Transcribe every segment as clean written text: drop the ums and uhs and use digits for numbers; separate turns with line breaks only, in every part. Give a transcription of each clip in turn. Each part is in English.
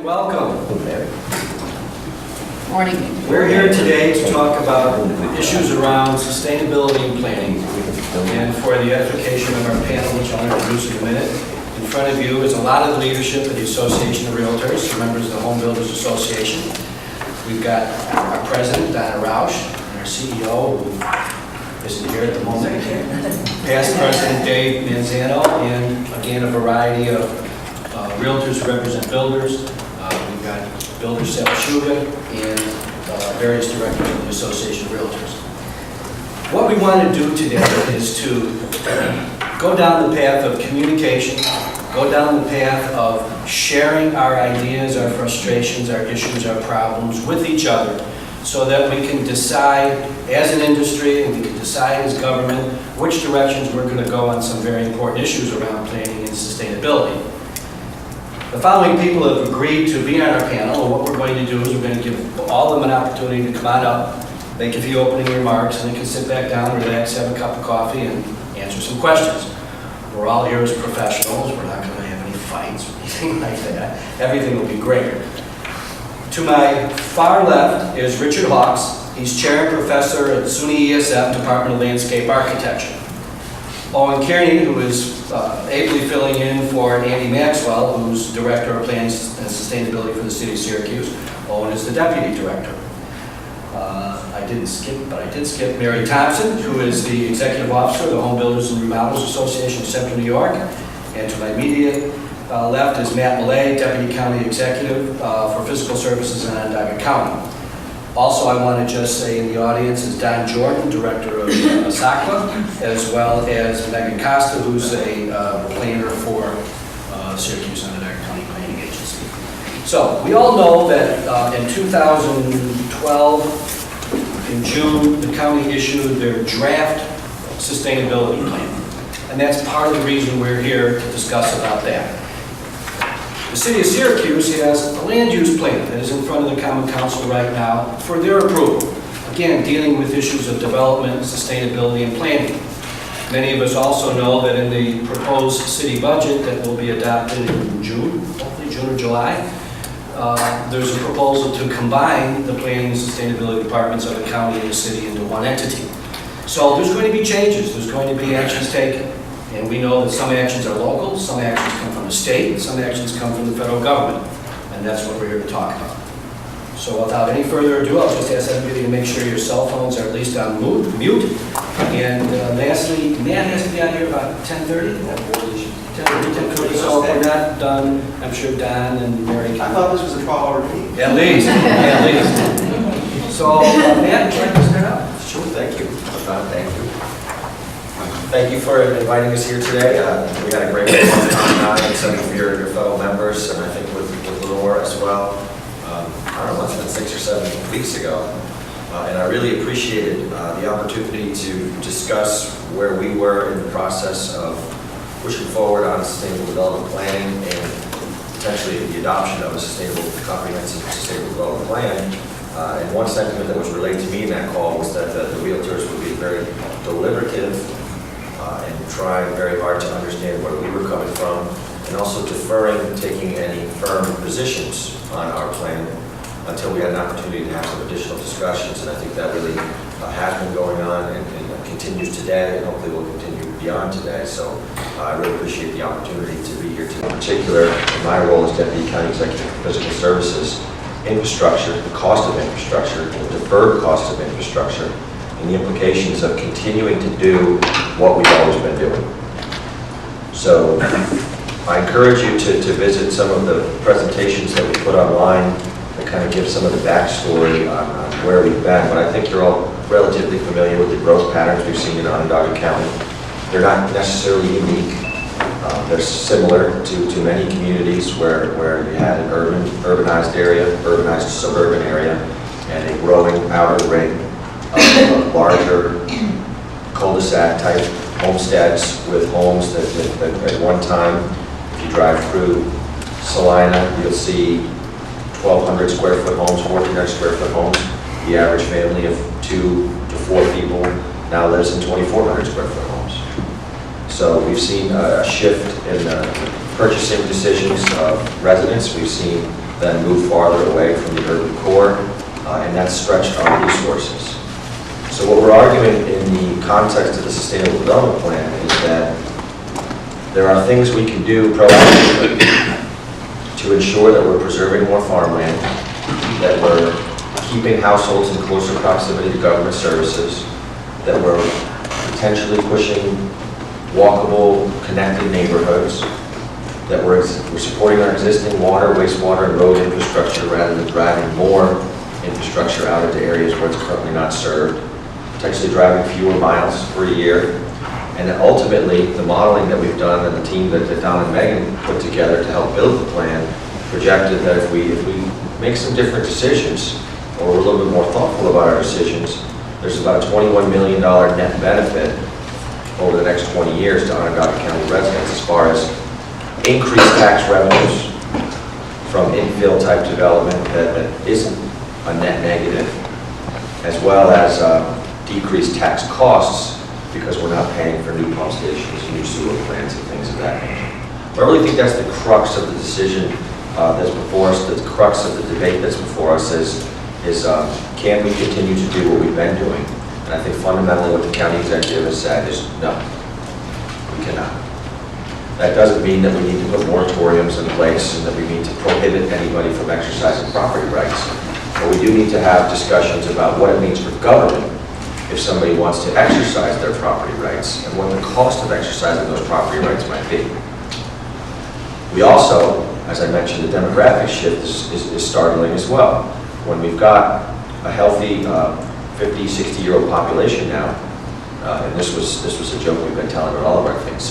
Welcome.
Morning.
We're here today to talk about issues around sustainability and planning. And for the edification of our panel, which I'll introduce in a minute, in front of you is a lot of the leadership of the Association of Realtors, members of the Home Builders Association. We've got our president, Donna Roush, and our CEO, who isn't here at the moment, past president Dave Manzano, and again, a variety of realtors who represent builders. We've got Builder Seth Shuga and various directors of the Association of Realtors. What we want to do today is to go down the path of communication, go down the path of sharing our ideas, our frustrations, our issues, our problems with each other, so that we can decide as an industry and we can decide as government which directions we're going to go on some very important issues around planning and sustainability. The following people have agreed to be on our panel, and what we're going to do is we're going to give all of them an opportunity to come on up, make a few opening remarks, and they can sit back down, relax, have a cup of coffee, and answer some questions. We're all here as professionals. We're not going to have any fights or anything like that. Everything will be great. To my far left is Richard Hawks. He's chair and professor at SUNY ESF, Department of Landscape Architecture. Owen Kearney, who is ably filling in for Andy Maxwell, who's Director of Plans and Sustainability for the City of Syracuse. Owen is the Deputy Director. I didn't skip, but I did skip Mary Thompson, who is the Executive Officer of the Home Builders and Remodelers Association of Central New York. And to my immediate left is Matt Millay, Deputy County Executive for Physical Services in Onondaga County. Also, I want to just say in the audience is Don Jordan, Director of SACWA, as well as Megan Costa, who's a planner for Syracuse Onondaga County Planning Agency. So, we all know that in 2012, in June, the county issued their draft sustainability plan. And that's part of the reason we're here to discuss about that. The City of Syracuse has a land use plan that is in front of the Common Council right now for their approval. Again, dealing with issues of development, sustainability, and planning. Many of us also know that in the proposed city budget that will be adopted in June, hopefully June or July, there's a proposal to combine the planning and sustainability departments of the county and the city into one entity. So there's going to be changes, there's going to be actions taken. And we know that some actions are local, some actions come from the state, and some actions come from the federal government. And that's what we're here to talk about. So without any further ado, I'll just ask everybody to make sure your cell phones are at least on mute. And lastly, Matt has to be out here about 10:30. 10:30. So if we're not done, I'm sure Don and Mary can.
I thought this was a 12-hour meeting.
At least, at least. So Matt, would you like to start out?
Sure, thank you. Thank you. Thank you for inviting us here today. We had a great time and some of your fellow members, and I think with Lenore as well. I don't know, it's been 6 or 7 weeks ago. And I really appreciated the opportunity to discuss where we were in the process of pushing forward on sustainable development planning and potentially the adoption of a comprehensive sustainable development plan. And one sentiment that was relayed to me in that call was that the realtors would be very deliberative and trying very hard to understand where we were coming from, and also deferring taking any firm positions on our plan until we had an opportunity to have some additional discussions. And I think that really has been going on and continues today, and hopefully will continue beyond today. So I really appreciate the opportunity to be here today. In particular, in my role as Deputy County Executive for Physical Services, infrastructure, the cost of infrastructure, the deferred cost of infrastructure, and the implications of continuing to do what we've always been doing. So I encourage you to visit some of the presentations that we put online that kind of give some of the backstory on where we've been. But I think you're all relatively familiar with the growth patterns we've seen in Onondaga County. They're not necessarily unique. They're similar to many communities where you had an urbanized area, urbanized suburban area, and a growing outer ring of larger cul-de-sac type homesteads with homes that at one time, if you drive through Salina, you'll see 1,200 square foot homes, 1,400 square foot homes. The average family of 2 to 4 people now lives in 2,400 square foot homes. So we've seen a shift in purchasing decisions of residents. We've seen then move farther away from the urban core, and that's stretched our resources. So what we're arguing in the context of the Sustainable Development Plan is that there are things we can do proactively to ensure that we're preserving more farmland, that we're keeping households in closer proximity to government services, that we're potentially pushing walkable, connected neighborhoods, that we're supporting our existing water, wastewater, and road infrastructure rather than driving more infrastructure out into areas where it's currently not served, potentially driving fewer miles per year. And then ultimately, the modeling that we've done and the team that Don and Megan put together to help build the plan projected that if we make some different decisions, or we're a little bit more thoughtful about our decisions, there's about a $21 million net benefit over the next 20 years to Onondaga County residents as far as increased tax revenues from infill type development that isn't a net negative, as well as decreased tax costs because we're not paying for new pump stations, new sewer plants, and things of that nature. But I really think that's the crux of the decision that's before us, the crux of the debate that's before us is can we continue to do what we've been doing? And I think fundamentally what the county executive has said is no, we cannot. That doesn't mean that we need to put moratoriums in place and that we need to prohibit anybody from exercising property rights. But we do need to have discussions about what it means for government if somebody wants to exercise their property rights and what the cost of exercising those property rights might be. We also, as I mentioned, the demographic shift is startling as well. When we've got a healthy 50, 60-year-old population now, and this was a joke we've been telling about all of our things.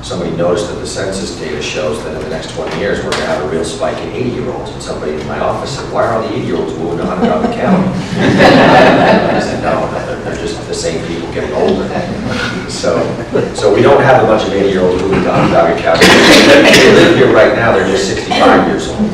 Somebody noticed that the census data shows that in the next 20 years we're going to have a real spike in 80-year-olds. And somebody in my office said, "Why are all the 80-year-olds moving to Onondaga County?" I said, "No, they're just the same people getting older." So we don't have a bunch of 80-year-olds moving to Onondaga County. They live here right now. They're just 65 years old,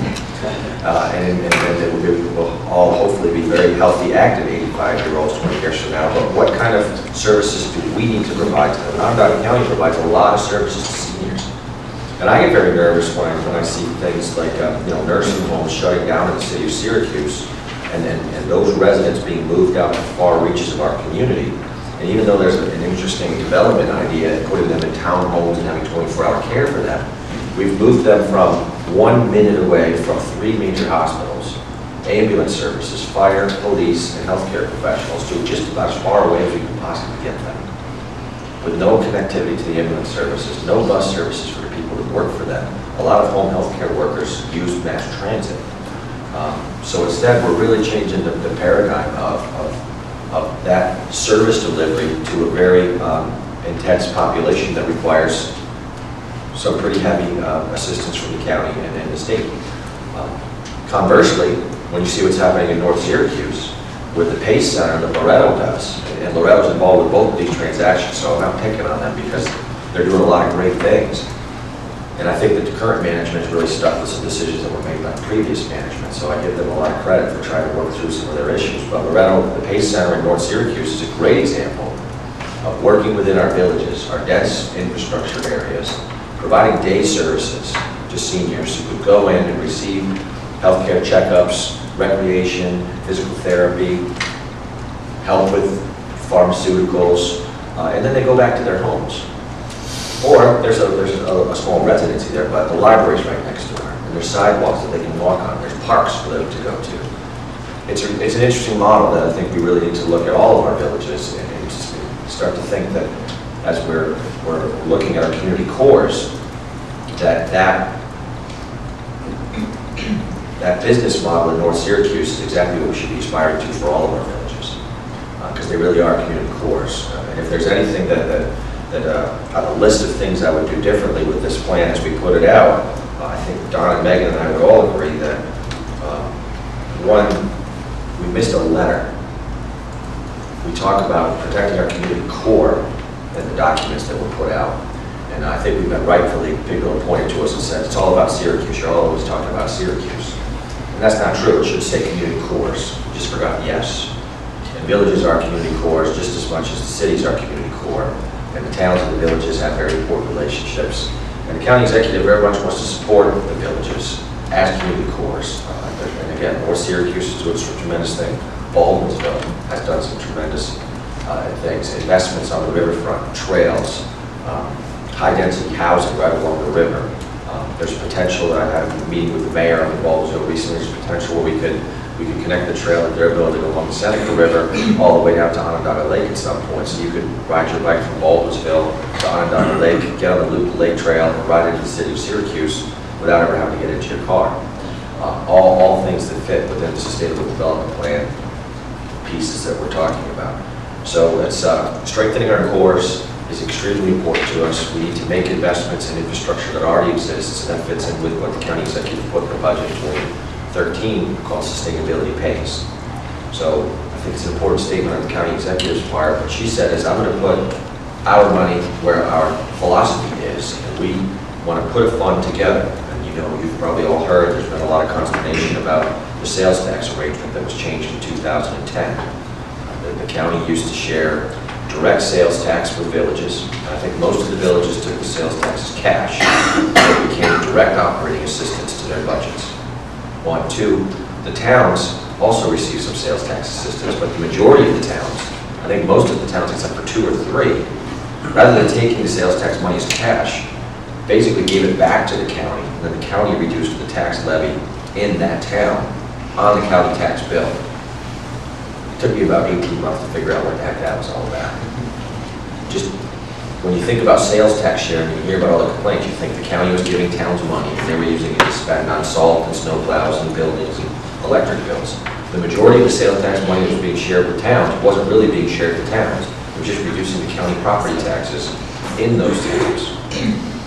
and they will all hopefully be very healthy, active 85-year-olds 20 years from now. But what kind of services do we need to provide to them? Onondaga County provides a lot of services to seniors. And I get very nervous when I see things like nursing homes shutting down in the city of Syracuse and those residents being moved out to far reaches of our community. And even though there's an interesting development idea, putting them in townhomes and having 24-hour care for them, we've moved them from 1 minute away from 3 major hospitals, ambulance services, fire, police, and healthcare professionals to just about as far away as we can possibly get them. With no connectivity to the ambulance services, no bus services for the people that work for them. A lot of home healthcare workers use mass transit. So instead, we're really changing the paradigm of that service delivery to a very intense population that requires some pretty heavy assistance from the county and the state. Conversely, when you see what's happening in North Syracuse with the PACE Center that Loretto does, and Loretto's involved with both of these transactions, so I'm not picking on them because they're doing a lot of great things. And I think that the current management is really stuck with some decisions that were made by previous management, so I give them a lot of credit for trying to work through some of their issues. But Loretto, the PACE Center in North Syracuse is a great example of working within our villages, our dense infrastructure areas, providing day services to seniors who could go in and receive healthcare checkups, recreation, physical therapy, help with pharmaceuticals, and then they go back to their homes. Or there's a small residency there, but the library's right next to her, and there's sidewalks that they can walk on. There's parks for them to go to. It's an interesting model that I think we really need to look at all of our villages and start to think that as we're looking at our community cores, that business model in North Syracuse is exactly what we should be aspiring to for all of our villages, because they really are community cores. And if there's anything that on the list of things I would do differently with this plan as we put it out, I think Don and Megan and I would all agree that, one, we missed a letter. We talk about protecting our community core in the documents that were put out. And I think we've been rightfully, people have pointed to us and said, it's all about Syracuse, you're always talking about Syracuse. And that's not true, it should say community cores. We just forgot the S. And villages are community cores just as much as the cities are community core. And the towns and the villages have very important relationships. And the county executive very much wants to support the villages as community cores. And again, North Syracuse is doing some tremendous thing. Baldwinsville has done some tremendous things, investments on the riverfront, trails, high-density housing right along the river. There's potential. I had a meeting with the mayor on Baldwinsville recently. There's potential where we could connect the trail that they're building along the Seneca River all the way down to Onondaga Lake at some point. So you could ride your bike from Baldwinsville to Onondaga Lake, get on the Loop Lake Trail, and ride into the city of Syracuse without ever having to get into your car. All things that fit within the sustainable development plan pieces that we're talking about. So it's strengthening our cores is extremely important to us. We need to make investments in infrastructure that already exists, and that fits in with what the county executive put in the budget in 2013 called sustainability pays. So I think it's an important statement on the county executive's part. What she said is, I'm going to put our money where our philosophy is, and we want to put a fund together. And you know, you've probably all heard there's been a lot of consternation about the sales tax arrangement that was changed in 2010. The county used to share direct sales tax with villages. I think most of the villages took the sales tax as cash. It became direct operating assistance to their budgets. 1, 2, the towns also receive some sales tax assistance, but the majority of the towns, I think most of the towns except for 2 or 3, rather than taking the sales tax money as cash, basically gave it back to the county, and then the county reduced the tax levy in that town on the county tax bill. It took me about 18 months to figure out what the heck that was all about. Just when you think about sales tax sharing, you hear about all the complaints, you think the county was giving towns money, and they were using it to spend on salt and snow plows and buildings and electric bills. The majority of the sales tax money that was being shared with towns wasn't really being shared with towns. It was just reducing the county property taxes in those towns.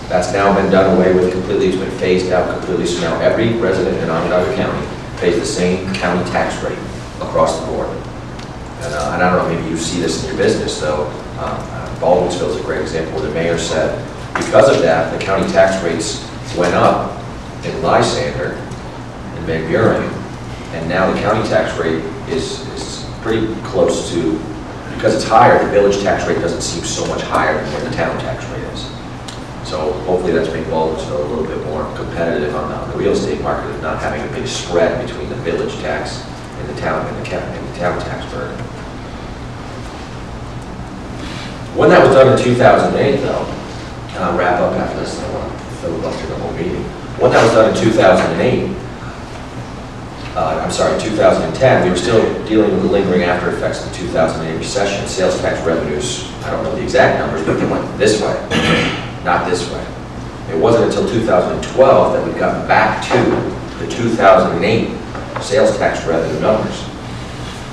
That's now been done away with completely. It's been phased out completely. So now every resident in Onondaga County pays the same county tax rate across the board. And I don't know, maybe you see this in your business, though. Baldwinsville is a great example where the mayor said, because of that, the county tax rates went up in Lysander and Van Buren, and now the county tax rate is pretty close to, because it's higher, the village tax rate doesn't seem so much higher than what the town tax rate is. So hopefully that's made Baldwinsville a little bit more competitive on the real estate market of not having a big spread between the village tax and the town tax burden. When that was done in 2008, though, and I'll wrap up after this, I want to filibuster the whole meeting. When that was done in 2008, 2010, we were still dealing with the lingering after effects of the 2008 recession. Sales tax revenues, I don't know the exact numbers, but they went this way, not this way. It wasn't until 2012 that we got back to the 2008 sales tax revenue numbers.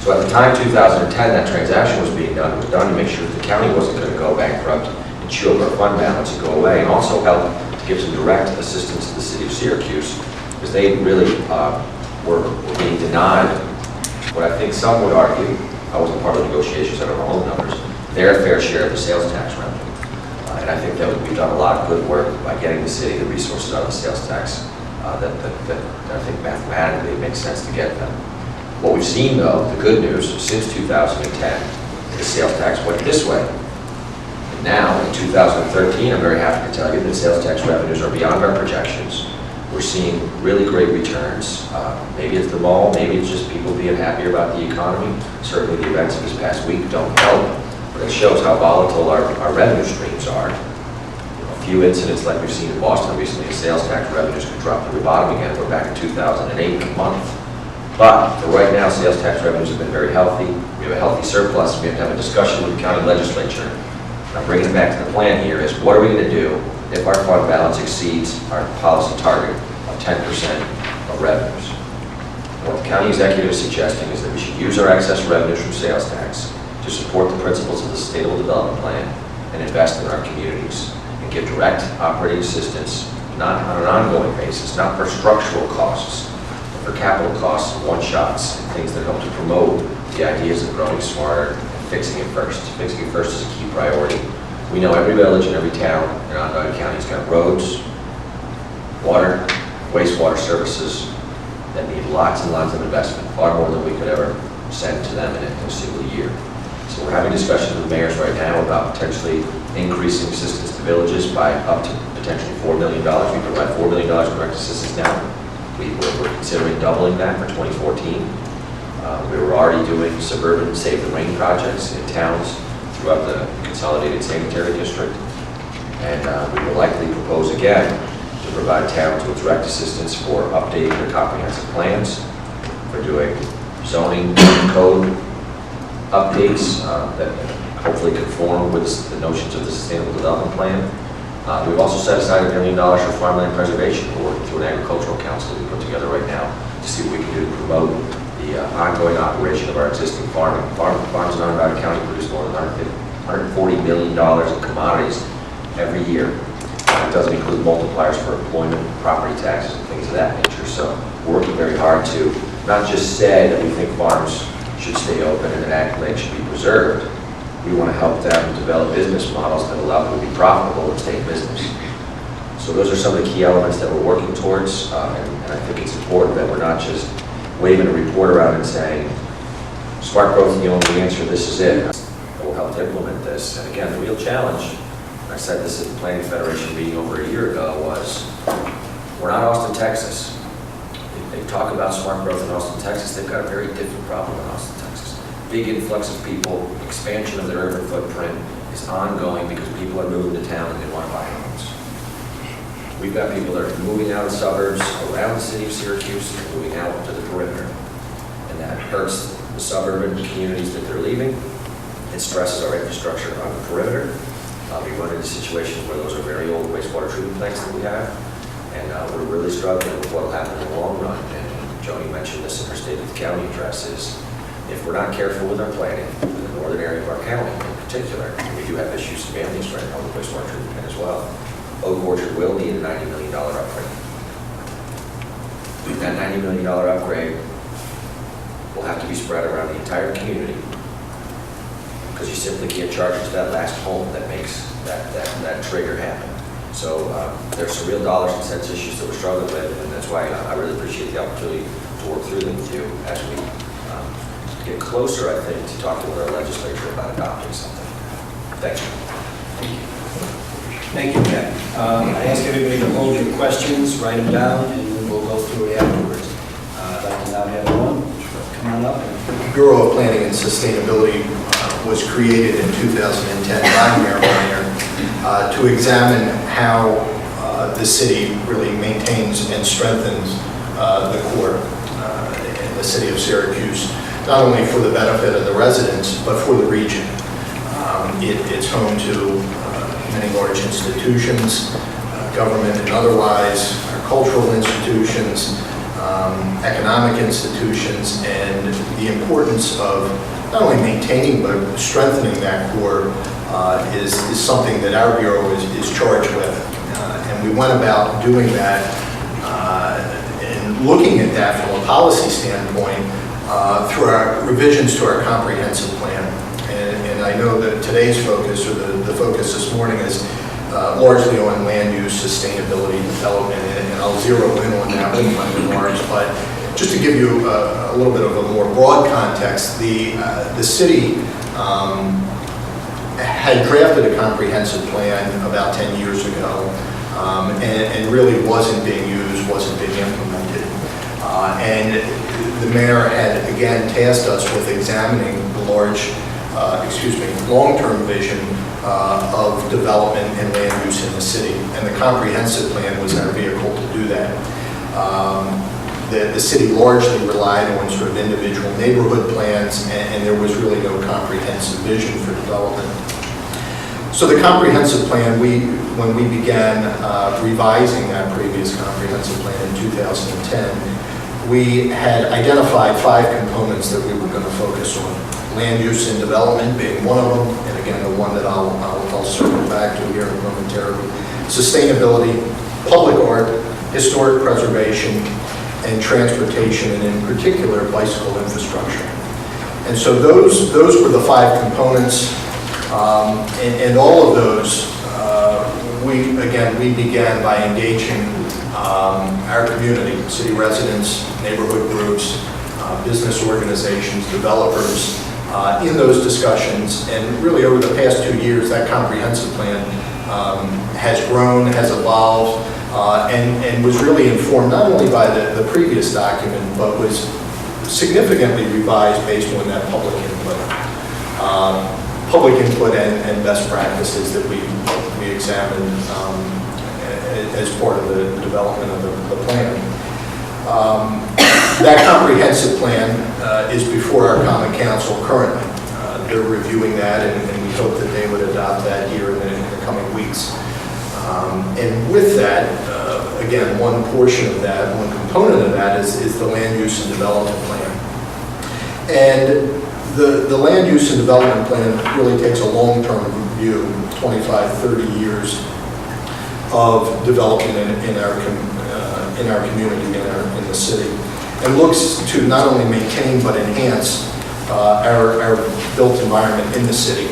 So at the time, 2010, that transaction was being done. It was done to make sure that the county wasn't going to go bankrupt and chew up our fund balance and go away, and also help to give some direct assistance to the city of Syracuse, because they really were being denied what I think some would argue, I wasn't part of the negotiations, I don't know all the numbers, their fair share of the sales tax revenue. And I think that we've done a lot of good work by getting the city the resources out of the sales tax that I think mathematically makes sense to get them. What we've seen, though, the good news, since 2010, the sales tax went this way. And now, in 2013, I'm very happy to tell you that sales tax revenues are beyond our projections. We're seeing really great returns. Maybe it's the mall, maybe it's just people being happier about the economy. Certainly the events of this past week don't help, but it shows how volatile our revenue streams are. A few incidents like we've seen in Boston recently, sales tax revenues could drop to the bottom again. We're back in 2008 in a month. But for right now, sales tax revenues have been very healthy. We have a healthy surplus. We have to have a discussion with the county legislature. Now, bringing it back to the plan here is, what are we going to do if our fund balance exceeds our policy target of 10% of revenues? What the county executive is suggesting is that we should use our excess revenues from sales tax to support the principles of the Sustainable Development Plan and invest in our communities and give direct operating assistance, not on an ongoing basis, not for structural costs, for capital costs, one-shots, and things that help to promote the ideas of growing smarter and fixing it first. Fixing it first is a key priority. We know every village and every town in Onondaga County has got roads, water, wastewater services that need lots and lots of investment, far more than we could ever send to them in a single year. So we're having discussions with mayors right now about potentially increasing assistance to villages by up to potentially $4 million. We provide $4 million in direct assistance now. We're considering doubling that for 2014. We were already doing suburban Save the Rain projects in towns throughout the Consolidated Sanitary District. And we will likely propose again to provide towns with direct assistance for updating their comprehensive plans, for doing zoning code updates that hopefully conform with the notions of the Sustainable Development Plan. We've also set aside $1 million for farmland preservation. We're working through an agricultural council that we put together right now to see what we can do to promote the ongoing operation of our existing farming. Farms in Onondaga County produce more than $140 million in commodities every year. It doesn't include multipliers for employment, property taxes, and things of that nature. So we're working very hard to not just say that we think farms should stay open and that ag land should be preserved. We want to help them develop business models that allow them to be profitable and stay in business. So those are some of the key elements that we're working towards, and I think it's important that we're not just waving a report around and saying, smart growth is the only answer, this is it. That will help to implement this. And again, the real challenge, I said this at the Planning Federation meeting over a year ago, was we're not Austin, Texas. They talk about smart growth in Austin, Texas. They've got a very different problem in Austin, Texas. Big influx of people, expansion of their urban footprint is ongoing because people are moving to town and they want to buy homes. We've got people that are moving out of suburbs around the city of Syracuse and moving out to the perimeter. And that hurts the suburban communities that they're leaving. It stresses our infrastructure on the perimeter. We run into situations where those are very old wastewater treatment plants that we have. And we're really struggling with what will happen in the long run. And Joni mentioned this in her State of the County address, is if we're not careful with our planning, in the northern area of our county in particular, and we do have issues in families right now with wastewater treatment plant as well, Oak Orchard will need a $90 million upgrade. That $90 million upgrade will have to be spread around the entire community, because you simply can't charge it to that last home that makes that trigger happen. So there's some real dollars and cents issues that we're struggling with, and that's why I really appreciate the opportunity to work through them with you as we get closer, I think, to talking with our legislature about adopting something. Thank you.
Thank you, Ken. I ask everybody to hold your questions, write them down, and then we'll go through it afterwards. I'd like to now have one. Come on up.
The Bureau of Planning and Sustainability was created in 2010 by Mayor Minor to examine how the city really maintains and strengthens the core in the city of Syracuse, not only for the benefit of the residents, but for the region. It's home to many large institutions, government and otherwise, our cultural institutions, economic institutions, and the importance of not only maintaining but strengthening that core is something that our Bureau is charged with. And we went about doing that and looking at that from a policy standpoint through our revisions to our comprehensive plan. And I know that today's focus, or the focus this morning, is largely on land use, sustainability, development, and I'll zero in on that with my remarks. But just to give you a little bit of a more broad context, the city had drafted a comprehensive plan about 10 years ago, and really wasn't being used, wasn't being implemented. And the mayor had again tasked us with examining the long-term vision of development and land use in the city, and the comprehensive plan was our vehicle to do that. The city largely relied on sort of individual neighborhood plans, and there was really no comprehensive vision for development. So the comprehensive plan, when we began revising that previous comprehensive plan in 2010, we had identified 5 components that we were going to focus on. Land use and development being one of them, and again, the one that I'll circle back to here momentarily. Sustainability, public art, historic preservation, and transportation, and in particular, bicycle infrastructure. And so those were the 5 components, and all of those, we began by engaging our community, city residents, neighborhood groups, business organizations, developers, in those discussions. And really over the past 2 years, that comprehensive plan has grown, has evolved, and was really informed not only by the previous document, but was significantly revised based on that public input. Public input and best practices that we examined as part of the development of the plan. That comprehensive plan is before our Common Council currently. They're reviewing that, and we hope that they would adopt that here in the coming weeks. And with that, again, one portion of that, one component of that is the land use and development plan. And the land use and development plan really takes a long-term view, 25, 30 years of development in our community, in the city, and looks to not only maintain but enhance our built environment in the city.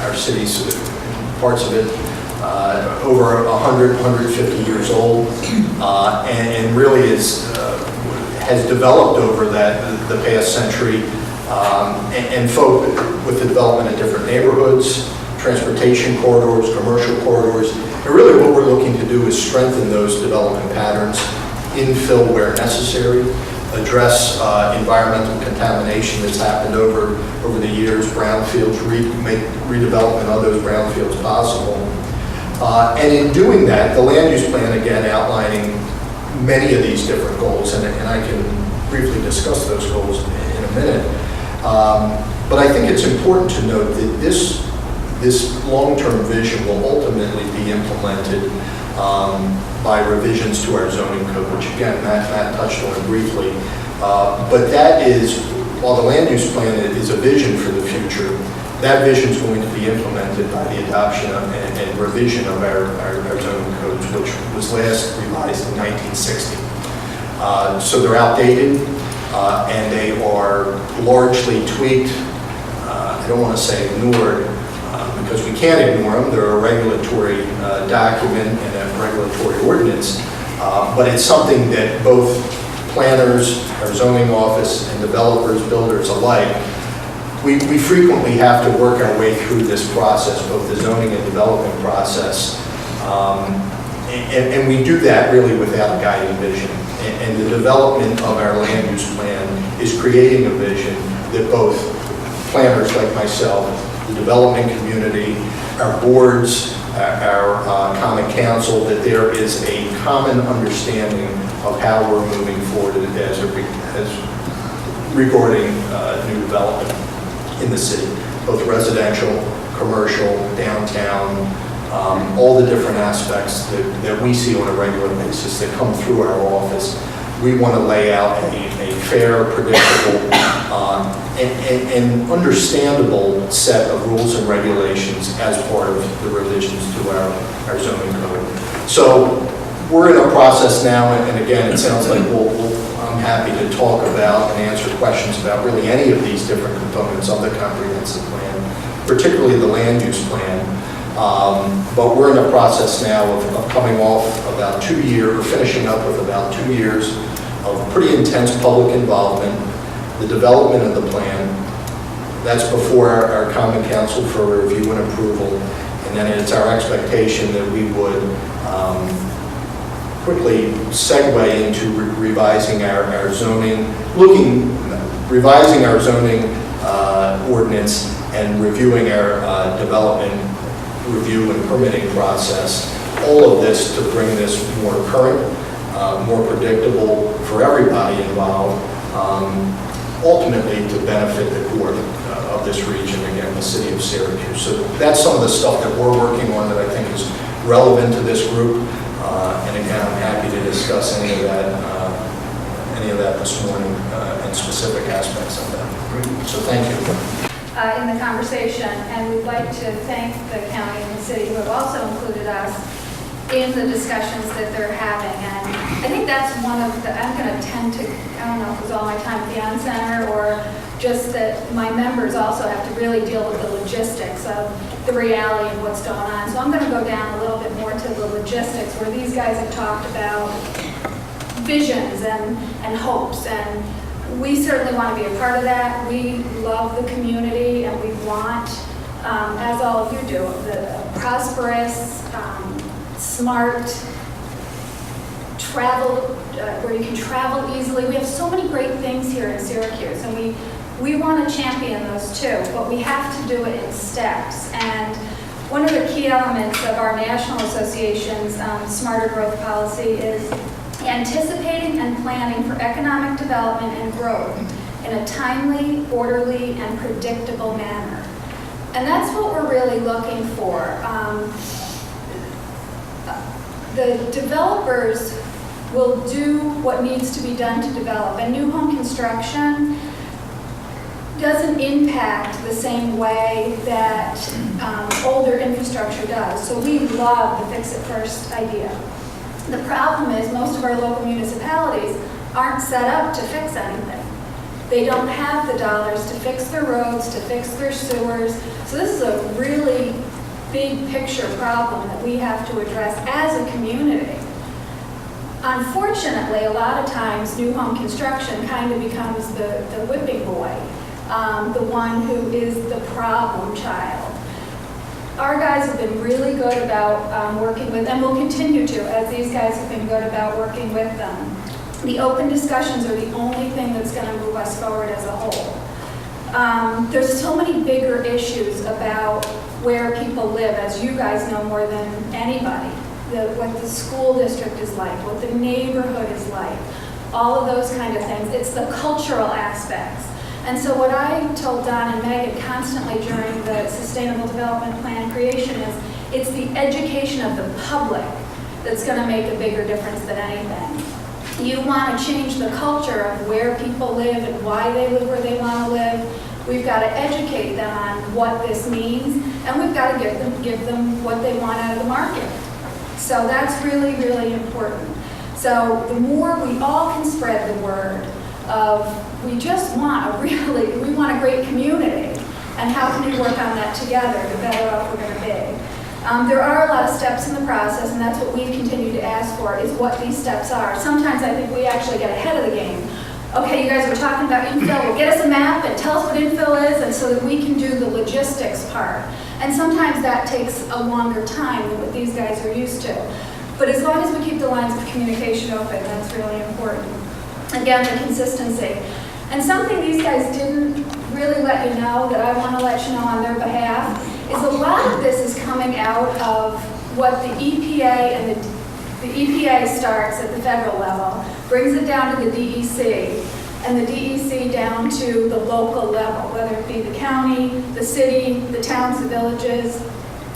Our city's parts of it over 100, 150 years old, and really has developed over the past century, and with the development of different neighborhoods, transportation corridors, commercial corridors. And really what we're looking to do is strengthen those development patterns, infill where necessary, address environmental contamination that's happened over the years, brownfields, make redevelopment of those brownfields possible. And in doing that, the land use plan, again, outlining many of these different goals, and I can briefly discuss those goals in a minute. But I think it's important to note that this long-term vision will ultimately be implemented by revisions to our zoning code, which again, Matt touched on briefly. But that is, while the land use plan is a vision for the future, that vision is going to be implemented by the adoption and revision of our zoning codes, which was last revised in 1960. So they're outdated, and they are largely tweaked. I don't want to say ignored, because we can't ignore them. They're a regulatory document and a regulatory ordinance, but it's something that both planners, our zoning office, and developers, builders alike, we frequently have to work our way through this process, both the zoning and development process, and we do that really without a guiding vision. And the development of our land use plan is creating a vision that both planners like myself, the development community, our boards, our common council, that there is a common understanding of how we're moving forward as regarding new development in the city, both residential, commercial, downtown, all the different aspects that we see on a regular basis that come through our office. We want to lay out a fair, predictable, and understandable set of rules and regulations as part of the revisions to our zoning code. So we're in a process now, and again, it sounds like I'm happy to talk about and answer questions about really any of these different components of the comprehensive plan, particularly the land use plan. But we're in a process now of coming off about 2 years, or finishing up with about 2 years of pretty intense public involvement, the development of the plan. That's before our common council for review and approval. And then it's our expectation that we would quickly segue into revising our zoning, revising our zoning ordinance and reviewing our development review and permitting process. All of this to bring this more current, more predictable for everybody involved, ultimately to benefit the core of this region, again, the city of Syracuse. So that's some of the stuff that we're working on that I think is relevant to this group. And again, I'm happy to discuss any of that this morning, and specific aspects of that. So thank you.
In the conversation, and we'd like to thank the county and the city who have also included us in the discussions that they're having. And I think that's one of the, I'm going to tend to, I don't know if it was all my time at the On Center or just that my members also have to really deal with the logistics of the reality of what's going on. So I'm going to go down a little bit more to the logistics where these guys have talked about visions and hopes, and we certainly want to be a part of that. We love the community, and we want, as all of you do, the prosperous, smart, where you can travel easily. We have so many great things here in Syracuse, and we want to champion those too, but we have to do it in steps. And one of the key elements of our National Association's Smarter Growth Policy is anticipating and planning for economic development and growth in a timely, orderly, and predictable manner. And that's what we're really looking for. The developers will do what needs to be done to develop, and new home construction doesn't impact the same way that older infrastructure does. So we love the fix it first idea. The problem is most of our local municipalities aren't set up to fix anything. They don't have the dollars to fix their roads, to fix their sewers. So this is a really big picture problem that we have to address as a community. Unfortunately, a lot of times new home construction kind of becomes the whipping boy, the one who is the problem child. Our guys have been really good about working with, and will continue to, as these guys have been good about working with them. The open discussions are the only thing that's going to move us forward as a whole. There's so many bigger issues about where people live, as you guys know more than anybody. What the school district is like, what the neighborhood is like, all of those kind of things. It's the cultural aspects. And so what I told Don and Megan constantly during the Sustainable Development Plan creation is, it's the education of the public that's going to make a bigger difference than anything. You want to change the culture of where people live and why they live where they want to live. We've got to educate them on what this means, and we've got to give them what they want out of the market. So that's really, really important. So the more we all can spread the word of, we just want we want a great community, and how can we work on that together, the better off we're going to be. There are a lot of steps in the process, and that's what we continue to ask for, is what these steps are. Sometimes I think we actually get ahead of the game. Okay, you guys were talking about infill, well, get us a map and tell us what infill is, and so that we can do the logistics part. And sometimes that takes a longer time than what these guys are used to. But as long as we keep the lines of communication open, that's really important. Again, the consistency. And something these guys didn't really let you know that I want to let you know on their behalf is a lot of this is coming out of what the EPA and the EPA starts at the federal level, brings it down to the DEC, and the DEC down to the local level, whether it be the county, the city, the towns, the villages.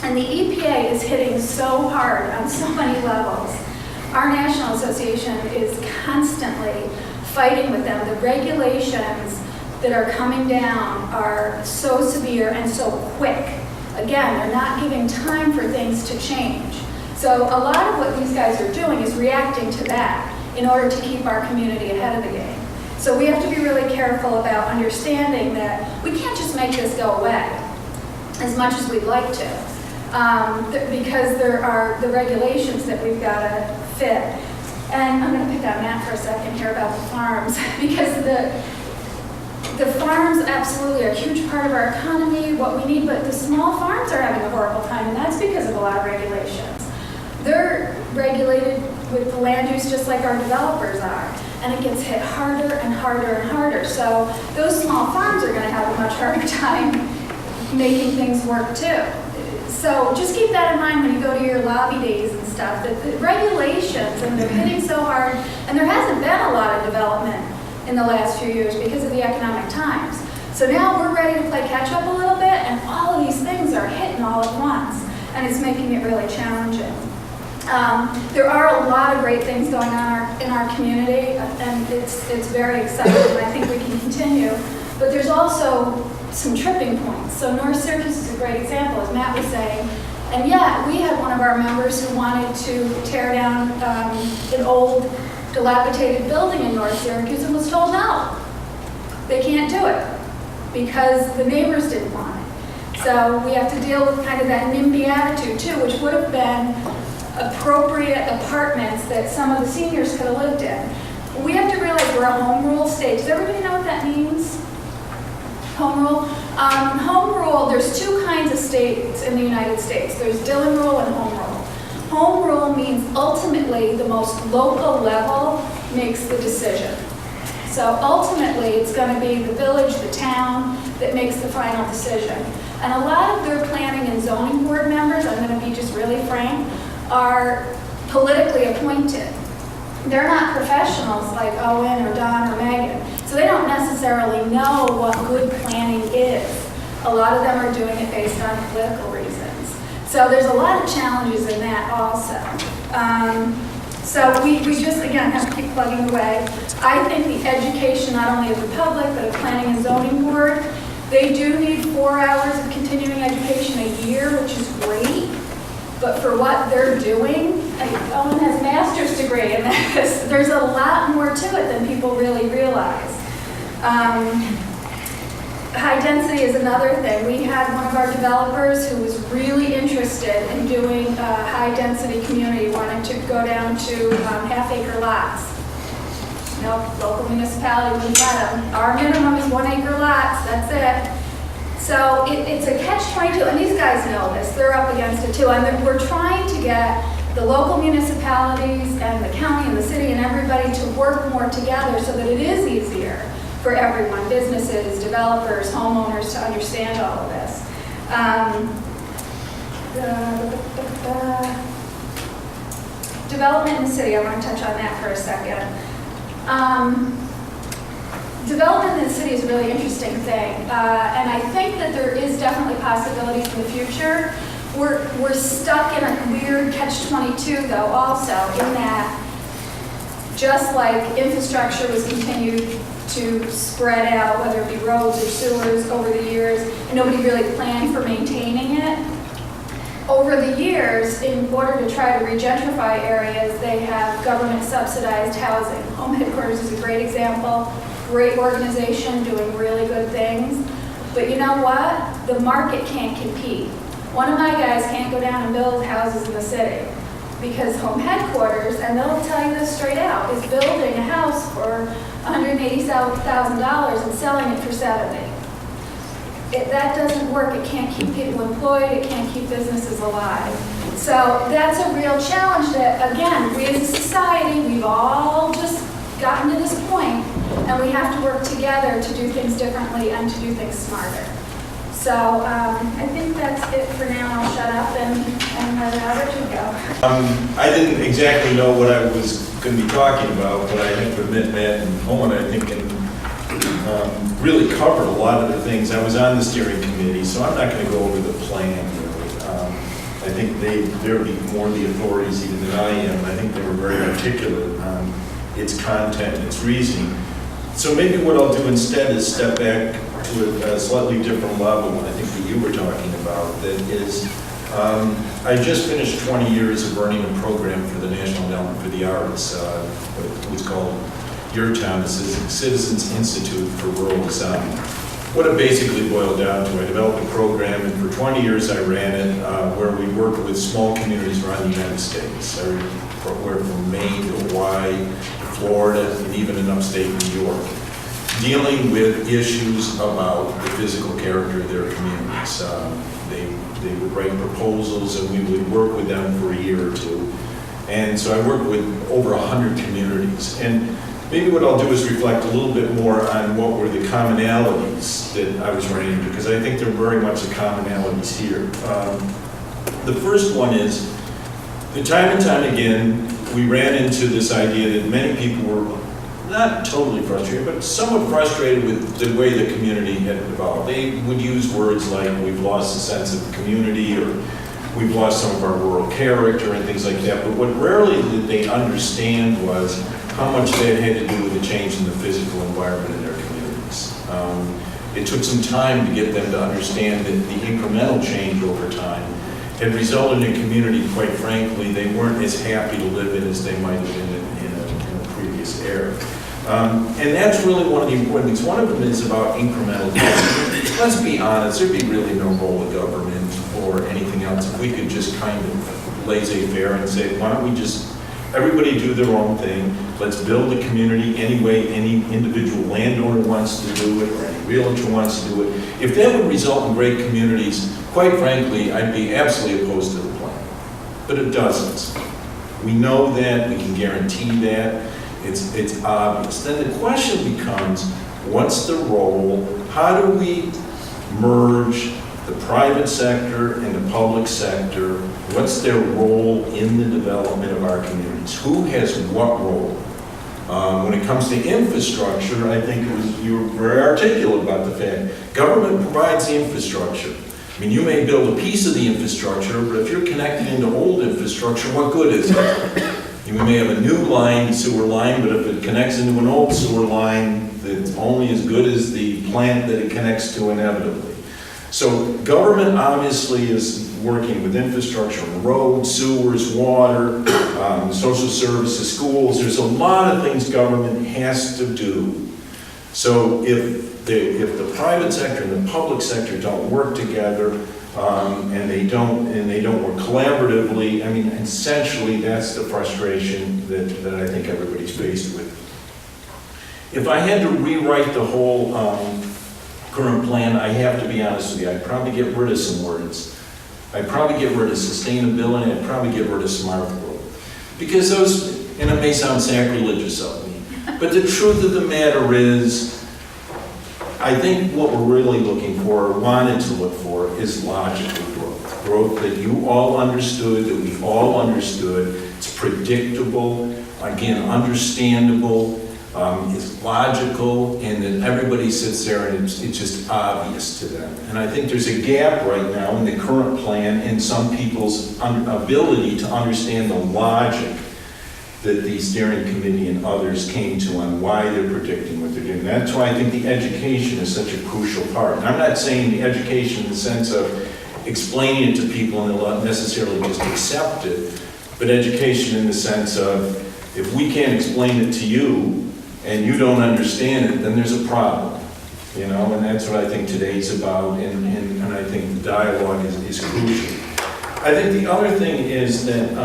And the EPA is hitting so hard on so many levels. Our National Association is constantly fighting with them. The regulations that are coming down are so severe and so quick. Again, they're not giving time for things to change. So a lot of what these guys are doing is reacting to that in order to keep our community ahead of the game. So we have to be really careful about understanding that we can't just make this go away as much as we'd like to, because there are the regulations that we've got to fit. And I'm going to pick on Matt for a second here about the farms, because the farms absolutely are a huge part of our economy, what we need, but the small farms are having a horrible time, and that's because of a lot of regulations. They're regulated with the land use just like our developers are, and it gets hit harder and harder and harder. So those small farms are going to have a much harder time making things work too. So just keep that in mind when you go to your lobby days and stuff, that the regulations, and they're hitting so hard, and there hasn't been a lot of development in the last few years because of the economic times. So now we're ready to play catch up a little bit, and all of these things are hitting all at once, and it's making it really challenging. There are a lot of great things going on in our community, and it's very exciting, and I think we can continue. But there's also some tripping points. So North Syracuse is a great example, as Matt was saying. And yet, we had one of our members who wanted to tear down an old, dilapidated building in North Syracuse and was told no, they can't do it because the neighbors didn't want it. So we have to deal with kind of that NIMBY attitude too, which would have been appropriate apartments that some of the seniors could have lived in. We have to realize we're a home rule state. Does everybody know what that means? Home rule? Home rule, there's two kinds of states in the United States. There's Dillon rule and home rule. Home rule means ultimately the most local level makes the decision. So ultimately, it's going to be the village, the town, that makes the final decision. And a lot of their planning and zoning board members, I'm going to be just really frank, are politically appointed. They're not professionals like Owen or Don or Megan, so they don't necessarily know what good planning is. A lot of them are doing it based on political reasons. So there's a lot of challenges in that also. So we just, again, have to keep plugging away. I think the education, not only of the public, but of planning and zoning board, they do need 4 hours of continuing education a year, which is great. But for what they're doing, Owen has a master's degree in this. There's a lot more to it than people really realize. High density is another thing. We had one of our developers who was really interested in doing a high density community, wanted to go down to half-acre lots. No, local municipality wouldn't let them. Our minimum is 1 acre lots, that's it. So it's a catch-22, and these guys know this. They're up against it too. And we're trying to get the local municipalities and the county and the city and everybody to work more together so that it is easier for everyone, businesses, developers, homeowners, to understand all of this. Development in the city, I want to touch on that for a second. Development in the city is a really interesting thing, and I think that there is definitely possibilities in the future. We're stuck in a weird catch-22 though also, in that just like infrastructure was continued to spread out, whether it be roads or sewers over the years, and nobody really planned for maintaining it. Over the years, in order to try to regentrify areas, they have government subsidized housing. Home Headquarters is a great example. Great organization doing really good things. But you know what? The market can't compete. One of my guys can't go down and build houses in the city because Home Headquarters, and they'll tell you this straight out, is building a house for $180,000 and selling it for $70,000. That doesn't work. It can't keep people employed. It can't keep businesses alive. So that's a real challenge that, again, we as a society, we've all just gotten to this point, and we have to work together to do things differently and to do things smarter. So I think that's it for now. I'll shut up and let Robert you go.
I didn't exactly know what I was going to be talking about, but I have to admit Matt and Owen, I think, can really covered a lot of the things. I was on the steering committee, so I'm not going to go over the plan really. I think they're more the authorities even than I am. I think they were very articulate on its content and its reasoning. So maybe what I'll do instead is step back to a slightly different level, I think that you were talking about, that is, I just finished 20 years of running a program for the National Endowment for the Arts. It was called Your Town, Citizens Institute for Rural Design. What it basically boiled down to, I developed a program, and for 20 years I ran it, where we worked with small communities around the United States, everywhere from Maine to Hawaii, to Florida, and even in upstate New York, dealing with issues about the physical character of their communities. They would write proposals, and we would work with them for a year or two. And so I worked with over 100 communities. And maybe what I'll do is reflect a little bit more on what were the commonalities that I was running, because I think there are very much the commonalities here. The first one is, time and time again, we ran into this idea that many people were not totally frustrated, but somewhat frustrated with the way the community had developed. They would use words like, we've lost a sense of community, or we've lost some of our rural character and things like that. But what rarely did they understand was how much that had to do with the change in the physical environment in their communities. It took some time to get them to understand that the incremental change over time had resulted in a community, quite frankly, they weren't as happy to live in as they might have been in a previous era. And that's really one of the important things. One of them is about incremental change. Let's be honest, there'd be really no role of government or anything else if we could just kind of laissez-faire and say, why don't we just everybody do their own thing. Let's build a community any way any individual landowner wants to do it, or any realtor wants to do it. If that would result in great communities, quite frankly, I'd be absolutely opposed to the plan. but it doesn't. We know that, we can guarantee that, it's obvious. Then the question becomes, what's the role? How do we merge the private sector and the public sector? What's their role in the development of our communities? Who has what role? When it comes to infrastructure, I think you were very articulate about the fact government provides the infrastructure. I mean, you may build a piece of the infrastructure, but if you're connected into old infrastructure, what good is it? You may have a new line, sewer line, but if it connects into an old sewer line, it's only as good as the plant that it connects to inevitably. So government obviously is working with infrastructure, roads, sewers, water, social services, schools. There's a lot of things government has to do. So if the private sector and the public sector don't work together, and they don't work collaboratively, I mean, essentially that's the frustration that I think everybody's faced with. If I had to rewrite the whole current plan, I have to be honest with you, I'd probably get rid of some words. I'd probably get rid of sustainability, I'd probably get rid of smart growth. Because those, and it may sound sacrilegious of me, but the truth of the matter is, I think what we're really looking for, or wanted to look for, is logical growth. Growth that you all understood, that we all understood. It's predictable, again, understandable, it's logical, and then everybody sits there and it's just obvious to them. And I think there's a gap right now in the current plan in some people's ability to understand the logic that the steering committee and others came to on why they're predicting what they're doing. That's why I think the education is such a crucial part. And I'm not saying the education in the sense of explaining it to people and they'll not necessarily just accept it, but education in the sense of if we can't explain it to you and you don't understand it, then there's a problem. You know, and that's what I think today's about, and I think the dialogue is crucial. I think the other thing is that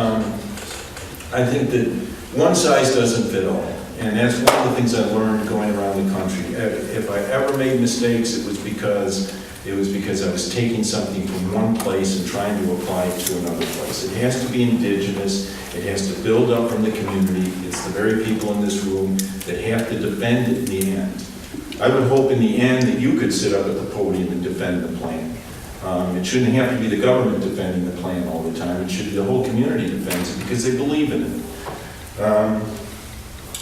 I think that one size doesn't fit all. And that's one of the things I learned going around the country. If I ever made mistakes, it was because I was taking something from one place and trying to apply it to another place. It has to be indigenous. It has to build up from the community. It's the very people in this room that have to defend it in the end. I would hope in the end that you could sit up at the podium and defend the plan. It shouldn't have to be the government defending the plan all the time. It should be the whole community defends it because they believe in it.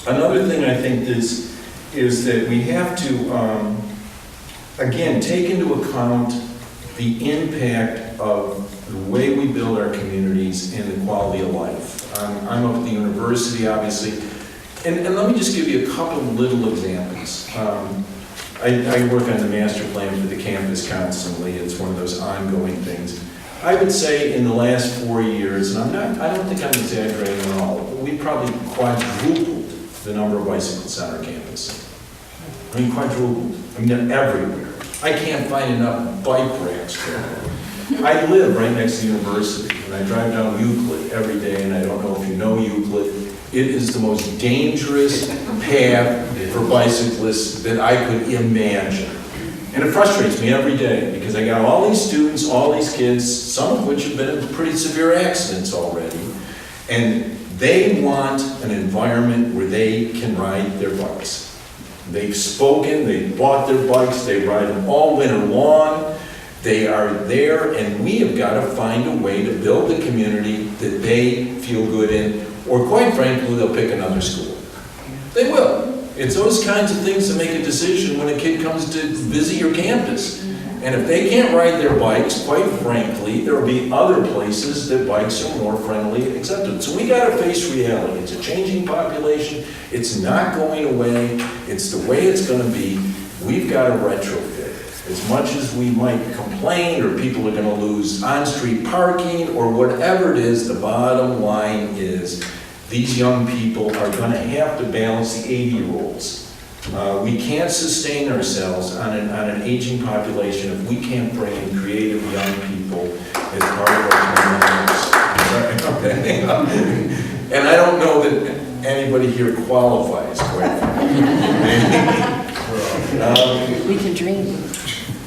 Another thing I think is that we have to, again, take into account the impact of the way we build our communities and the quality of life. I'm up at the university, obviously, and let me just give you a couple of little examples. I work on the master plan for the campus constantly. It's one of those ongoing things. I would say in the last 4 years, and I don't think I'm exaggerating at all, we probably quadrupled the number of bicycles on our campus. I mean, quadrupled. I mean, they're everywhere. I can't find enough bike racks there. I live right next to the university, and I drive down Euclid every day, and I don't know if you know Euclid. It is the most dangerous path for bicyclists that I could imagine. And it frustrates me every day because I got all these students, all these kids, some of which have been in pretty severe accidents already, and they want an environment where they can ride their bikes. They've spoken, they bought their bikes, they ride them all winter long, they are there, and we have got to find a way to build a community that they feel good in, or quite frankly, they'll pick another school. They will. It's those kinds of things that make a decision when a kid comes to visit your campus. And if they can't ride their bikes, quite frankly, there will be other places that bikes are more friendly accepted. So we got to face reality. It's a changing population. It's not going away. It's the way it's going to be. We've got to retrofit. As much as we might complain or people are going to lose on-street parking or whatever it is, the bottom line is these young people are going to have to balance the 80-year-olds. We can't sustain ourselves on an aging population if we can't bring in creative young people as part of our communities. And I don't know that anybody here qualifies, quite frankly.
We can dream.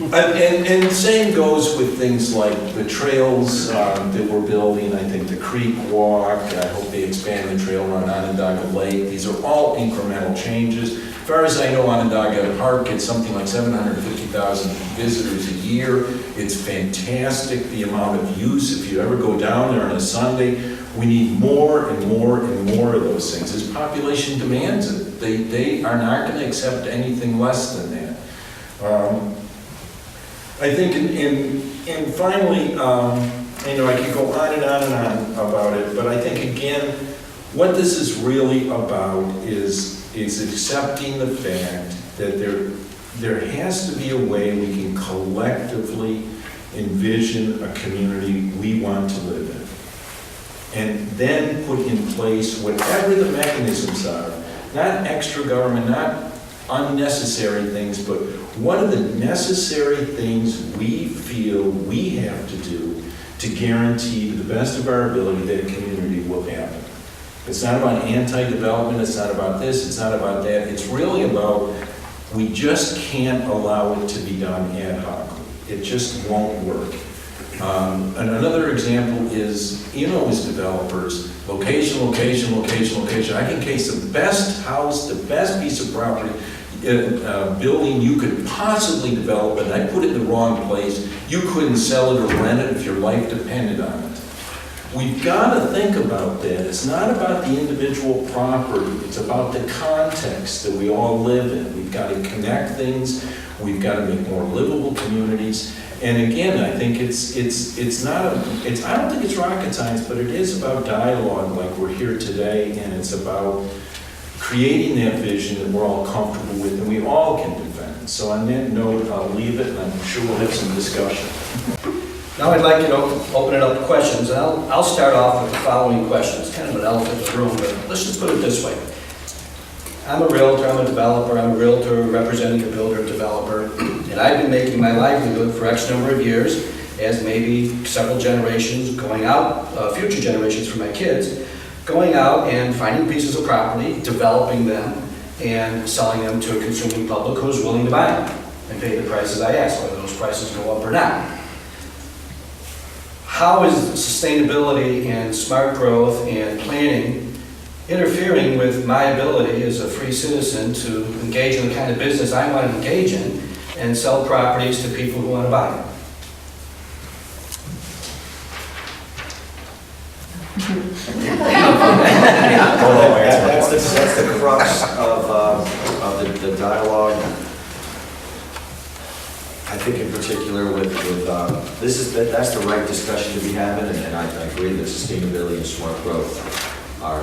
And same goes with things like the trails that we're building. I think the Creek Walk, I hope they expand the trail around Onondaga Lake. These are all incremental changes. As far as I know, Onondaga Park gets something like 750,000 visitors a year. It's fantastic, the amount of use. If you ever go down there on a Sunday, we need more and more and more of those things. As population demands it, they are not going to accept anything less than that. I think, and finally, I could go on and on and on about it, but I think, again, what this is really about is accepting the fact that there has to be a way we can collectively envision a community we want to live in. And then put in place whatever the mechanisms are, not extra government, not unnecessary things, but what are the necessary things we feel we have to do to guarantee to the best of our ability that a community will happen. It's not about anti-development, it's not about this, it's not about that. It's really about, we just can't allow it to be done ad hoc. It just won't work. And another example is, as developers, location, location, location, location. I can case the best house, the best piece of property, building you could possibly develop, and I put it in the wrong place. You couldn't sell it or rent it if your life depended on it. We've got to think about that. It's not about the individual property. It's about the context that we all live in. We've got to connect things. We've got to make more livable communities. And again, I think it's not I don't think it's rocket science, but it is about dialogue like we're here today, and it's about creating that vision that we're all comfortable with and we all can defend. So on that note, I'll leave it, and I'm sure we'll have some discussion.
Now I'd like to open it up to questions, and I'll start off with the following question. It's kind of an elephant in the room, but let's just put it this way. I'm a realtor, I'm a developer, I'm a realtor representing a builder developer, and I've been making my livelihood for X number of years, as maybe several generations going out, future generations for my kids, going out and finding pieces of property, developing them, and selling them to a consuming public who's willing to buy them and pay the prices I ask, whether those prices go up or not. How is sustainability and smart growth and planning interfering with my ability as a free citizen to engage in the kind of business I want to engage in and sell properties to people who want to buy them?
That's the crux of the dialogue. I think in particular with that's the right discussion to be having, and I agree that sustainability and smart growth are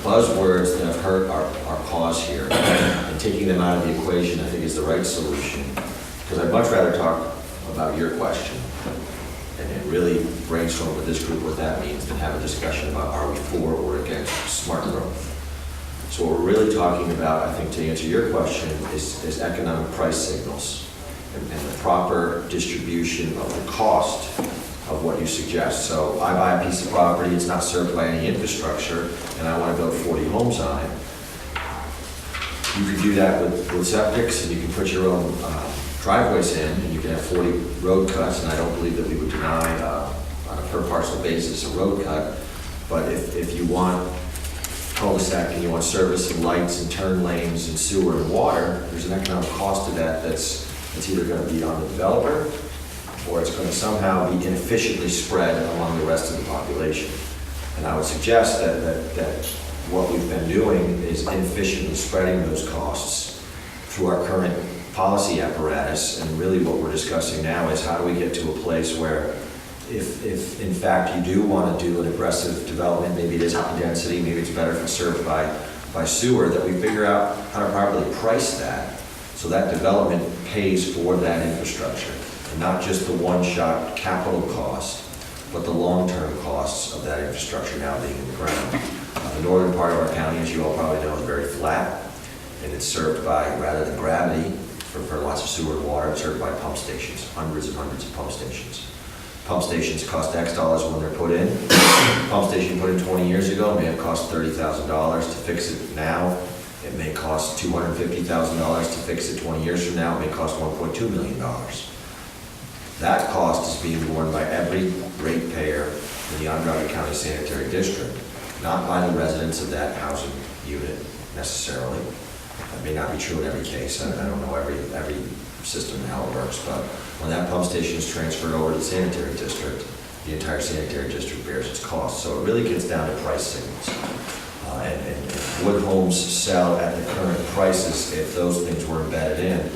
buzzwords that have hurt our cause here. And taking them out of the equation, I think, is the right solution. Because I'd much rather talk about your question and really brainstorm with this group what that means than have a discussion about are we for or against smart growth. So what we're really talking about, I think, to answer your question, is economic price signals and the proper distribution of the cost of what you suggest. So I buy a piece of property, it's not served by any infrastructure, and I want to build 40 homes on it. You could do that with septics, and you can put your own driveways in, and you can have 40 road cuts, and I don't believe that we would deny on a per parcel basis a road cut. But if you want cul-de-sac and you want service and lights and turn lanes and sewer and water, there's an economic cost to that that's either going to be on the developer or it's going to somehow be inefficiently spread among the rest of the population. And I would suggest that what we've been doing is inefficiently spreading those costs through our current policy apparatus. And really what we're discussing now is how do we get to a place where if in fact you do want to do an aggressive development, maybe it is high density, maybe it's better if it's served by sewer, that we figure out how to properly price that so that development pays for that infrastructure. And not just the one-shot capital cost, but the long-term costs of that infrastructure now being in the ground. The northern part of our county, as you all probably know, is very flat, and it's served by, rather than gravity, for lots of sewer and water, it's served by pump stations, hundreds and hundreds of pump stations. Pump stations cost X dollars when they're put in. Pump station put in 20 years ago may have cost $30,000 to fix it now. It may cost $250,000 to fix it 20 years from now. It may cost $1.2 million. That cost is being borne by every ratepayer in the Onondaga County Sanitary District, not by the residents of that housing unit necessarily. That may not be true in every case. I don't know every system and how it works, but when that pump station is transferred over to the sanitary district, the entire sanitary district bears its cost. So it really gets down to price signals. And would homes sell at the current prices if those things were embedded in?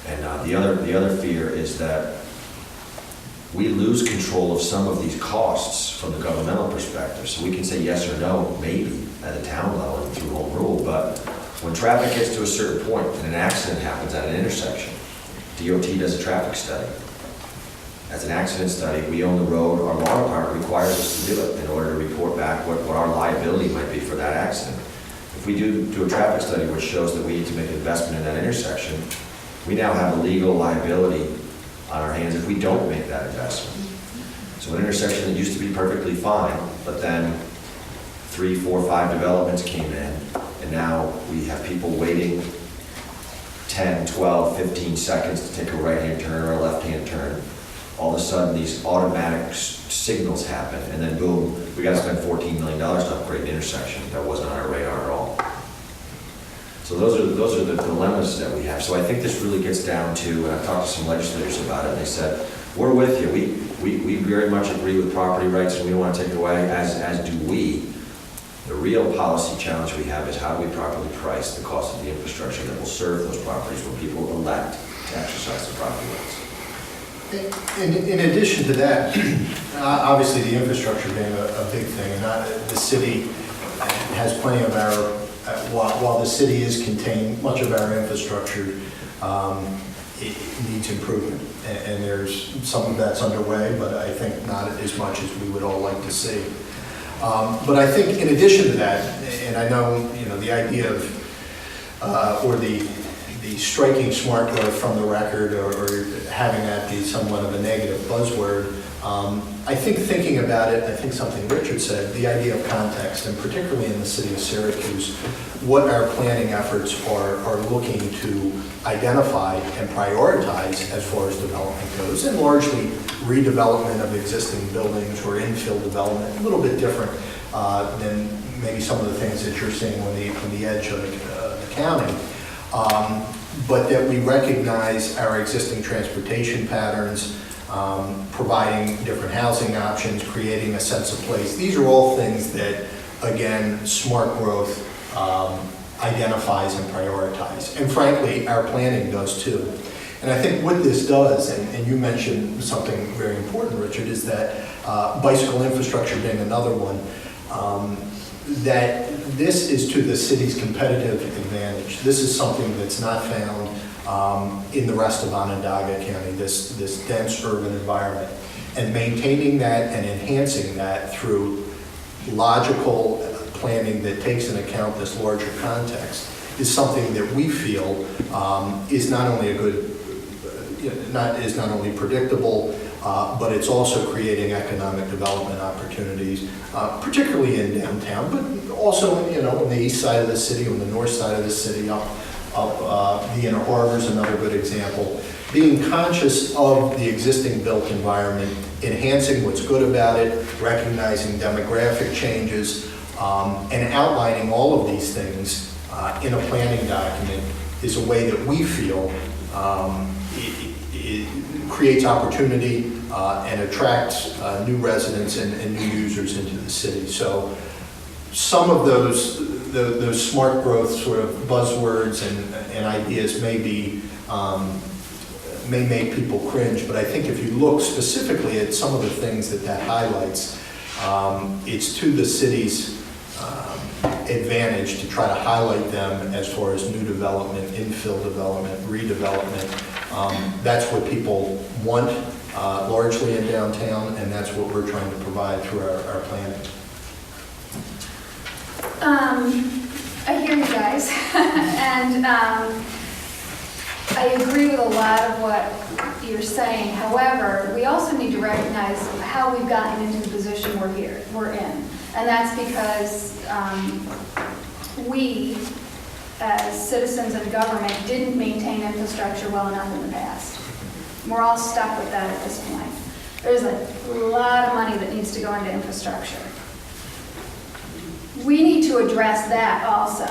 And the other fear is that we lose control of some of these costs from the governmental perspective. So we can say yes or no, maybe, at a town level and through home rule, but when traffic gets to a certain point and an accident happens at an intersection, DOT does a traffic study. As an accident study, we own the road, our law department requires us to do it in order to report back what our liability might be for that accident. If we do a traffic study which shows that we need to make an investment in that intersection, we now have a legal liability on our hands if we don't make that investment. So an intersection that used to be perfectly fine, but then 3, 4, 5 developments came in, and now we have people waiting 10, 12, 15 seconds to take a right-hand turn or a left-hand turn. All of a sudden, these automatic signals happen, and then boom, we got to spend $14 million to upgrade an intersection. That wasn't on our radar at all. So those are the dilemmas that we have. So I think this really gets down to, and I've talked to some legislators about it, and they said, we're with you. We very much agree with property rights, and we don't want to take it away, as do we. The real policy challenge we have is how do we properly price the cost of the infrastructure that will serve those properties when people elect to exercise their property rights.
In addition to that, obviously the infrastructure being a big thing, and the city has plenty of our, while the city is contained, much of our infrastructure it needs improvement. And there's some of that's underway, but I think not as much as we would all like to see. But I think in addition to that, and I know, the idea of, or the striking smart growth from the record, or having that be somewhat of a negative buzzword, I think thinking about it, I think something Richard said, the idea of context, and particularly in the city of Syracuse, what our planning efforts are looking to identify and prioritize as far as development goes, and largely redevelopment of existing buildings or infill development, a little bit different than maybe some of the things that you're seeing on the edge of the county. But that we recognize our existing transportation patterns, providing different housing options, creating a sense of place. These are all things that, again, smart growth identifies and prioritizes. And frankly, our planning does too. And I think what this does, and you mentioned something very important, Richard, is that bicycle infrastructure being another one, that this is to the city's competitive advantage. This is something that's not found in the rest of Onondaga County, this dense urban environment. And maintaining that and enhancing that through logical planning that takes into account this larger context is something that we feel is not only a good, is not only predictable, but it's also creating economic development opportunities, particularly in downtown, but also on the east side of the city, on the north side of the city, up the Inner Harbor is another good example. Being conscious of the existing built environment, enhancing what's good about it, recognizing demographic changes, and outlining all of these things in a planning document is a way that we feel it creates opportunity and attracts new residents and new users into the city. So some of those smart growth sort of buzzwords and ideas may make people cringe, but I think if you look specifically at some of the things that highlights, it's to the city's advantage to try to highlight them as far as new development, infill development, redevelopment. That's what people want largely in downtown, and that's what we're trying to provide through our planning.
I hear you guys, and I agree with a lot of what you're saying. However, we also need to recognize how we've gotten into the position we're in. And that's because we, as citizens of government, didn't maintain infrastructure well enough in the past. We're all stuck with that at this point. There's a lot of money that needs to go into infrastructure. We need to address that also.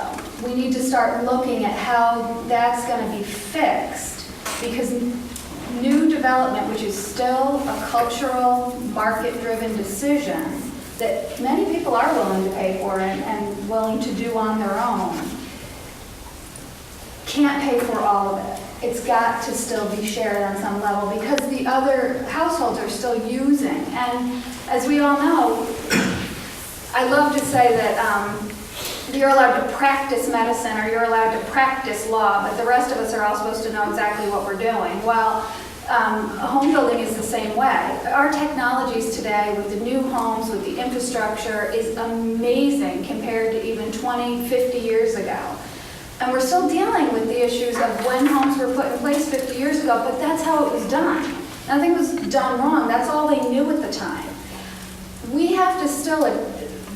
We need to start looking at how that's going to be fixed, because new development, which is still a cultural, market-driven decision that many people are willing to pay for and willing to do on their own, can't pay for all of it. It's got to still be shared on some level because the other households are still using. And as we all know, I love to say that you're allowed to practice medicine or you're allowed to practice law, but the rest of us are all supposed to know exactly what we're doing. Well, home building is the same way. Our technologies today with the new homes, with the infrastructure is amazing compared to even 20, 50 years ago. And we're still dealing with the issues of when homes were put in place 50 years ago, but that's how it was done. Nothing was done wrong. That's all they knew at the time. We have to still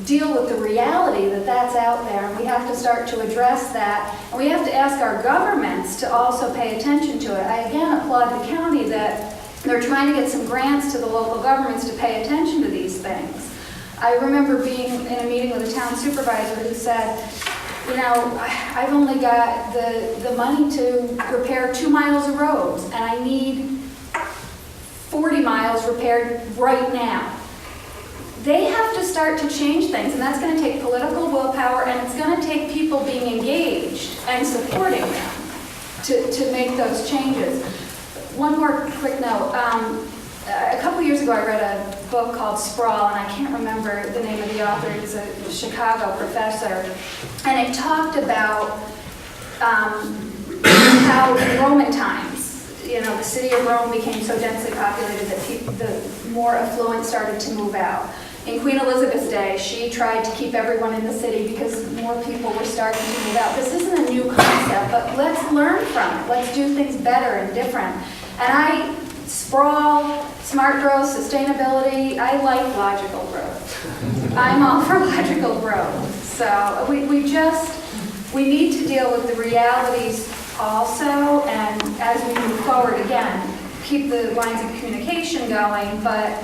deal with the reality that that's out there, and we have to start to address that, and we have to ask our governments to also pay attention to it. I again applaud the county that they're trying to get some grants to the local governments to pay attention to these things. I remember being in a meeting with a town supervisor who said, you know, I've only got the money to repair 2 miles of roads, and I need 40 miles repaired right now. They have to start to change things, and that's going to take political willpower, and it's going to take people being engaged and supporting them to make those changes. One more quick note. A couple years ago, I read a book called Sprawl, and I can't remember the name of the author. He's a Chicago professor, and it talked about how in Roman times, you know, the city of Rome became so densely populated that the more affluent started to move out. In Queen Elizabeth's day, she tried to keep everyone in the city because more people were starting to move out. This isn't a new concept, but let's learn from it. Let's do things better and different. And sprawl, smart growth, sustainability, I like logical growth. I'm all for logical growth. So we need to deal with the realities also, and as we move forward, again, keep the lines of communication going, but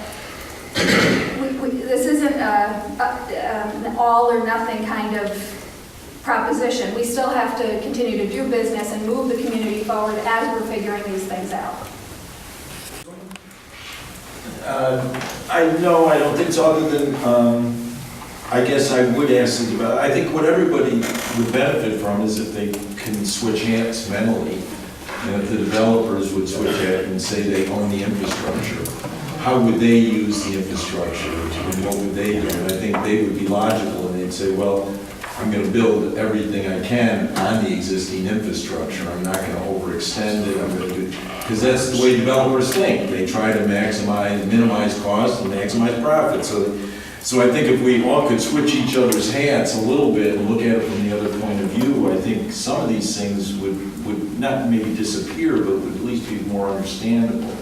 this isn't an all or nothing kind of proposition. We still have to continue to do business and move the community forward as we're figuring these things out.
I don't think so, other than, I guess I would ask them about, I think what everybody would benefit from is if they can switch hands mentally, and if the developers would switch hands and say they own the infrastructure, how would they use the infrastructure, and what would they do? And I think they would be logical, and they'd say, well, I'm going to build everything I can on the existing infrastructure. I'm not going to overextend it. I'm going to do, because that's the way developers think. They try to minimize costs and maximize profit. So I think if we all could switch each other's hats a little bit and look at it from the other point of view, I think some of these things would not maybe disappear, but would at least be more understandable.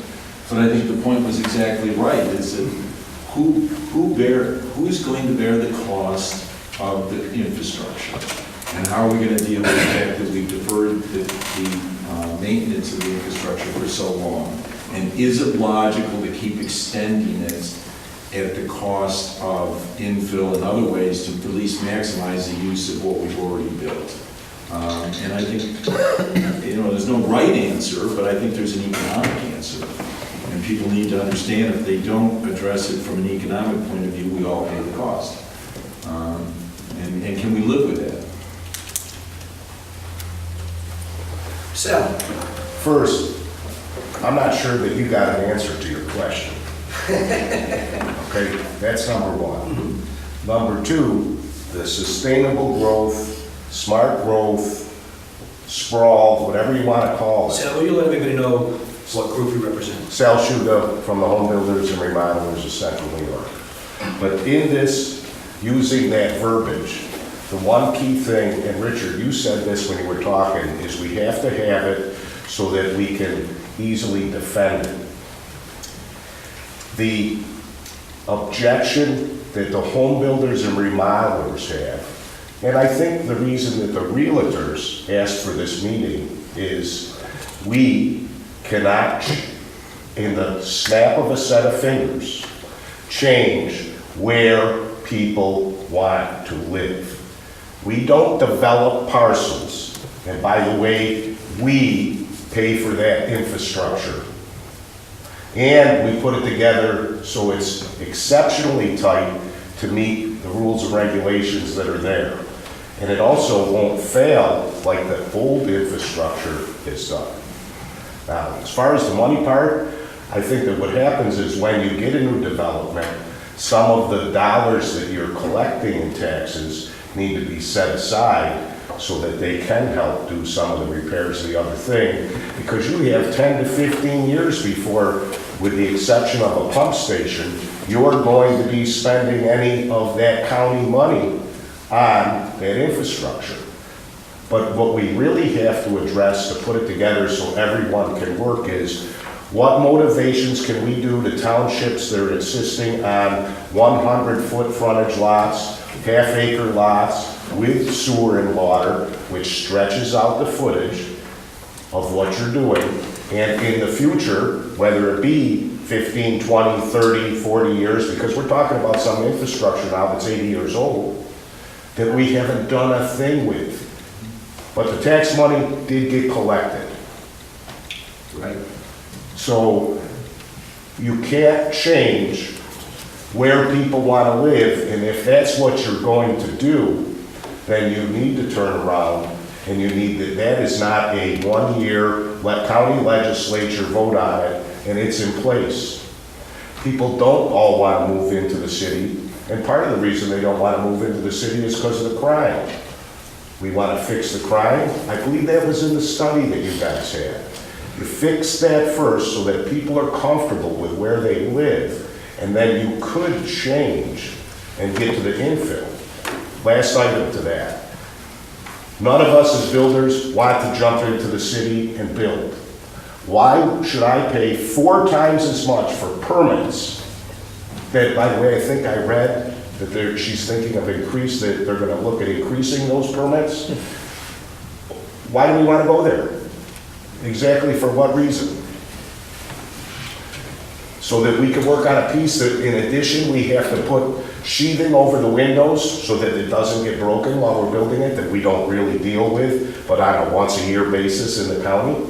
But I think the point was exactly right, is that who's going to bear the cost of the infrastructure? And how are we going to deal with the fact that we've deferred the maintenance of the infrastructure for so long? And is it logical to keep extending it at the cost of infill and other ways to at least maximize the use of what we've already built? And I think, there's no right answer, but I think there's an economic answer. And people need to understand if they don't address it from an economic point of view, we all pay the cost. And can we live with that?
Sal?
First, I'm not sure that you got an answer to your question. Okay, that's number one. Number two, the sustainable growth, smart growth, sprawl, whatever you want to call it.
Sal, will you let everybody know what group you represent?
Sal Shuda from the Home Builders and Remodelers of Central New York. But in this, using that verbiage, the one key thing, and Richard, you said this when you were talking, is we have to have it so that we can easily defend it. The objection that the home builders and remodelers have, and I think the reason that the realtors asked for this meeting is we cannot in the snap of a set of fingers, change where people want to live. We don't develop parcels, and by the way, we pay for that infrastructure. And we put it together so it's exceptionally tight to meet the rules and regulations that are there. And it also won't fail like the old infrastructure is done. Now, as far as the money part, I think that what happens is when you get a new development, some of the dollars that you're collecting in taxes need to be set aside so that they can help do some of the repairs of the other thing. Because you have 10 to 15 years before, with the exception of a pump station, you're going to be spending any of that county money on that infrastructure. But what we really have to address to put it together so everyone can work is, what motivations can we do to townships that are insisting on 100-foot frontage lots, half-acre lots with sewer and water, which stretches out the footage of what you're doing, and in the future, whether it be 15, 20, 30, 40 years, because we're talking about some infrastructure now that's 80 years old, that we haven't done a thing with. But the tax money did get collected.
Right.
So you can't change where people want to live, and if that's what you're going to do, then you need to turn around and you need that is not a 1 year, let county legislature vote on it and it's in place. People don't all want to move into the city, and part of the reason they don't want to move into the city is because of the crime. We want to fix the crime. I believe that was in the study that you guys had. You fix that first so that people are comfortable with where they live, and then you could change and get to the infill. Last item to that. None of us as builders want to jump into the city and build. Why should I pay 4 times as much for permits that, by the way, I think I read that she's thinking of that they're gonna look at increasing those permits? Why do we want to go there? Exactly for what reason? So that we can work on a piece that, in addition, we have to put sheathing over the windows so that it doesn't get broken while we're building it, that we don't really deal with, but on a once-a-year basis in the county.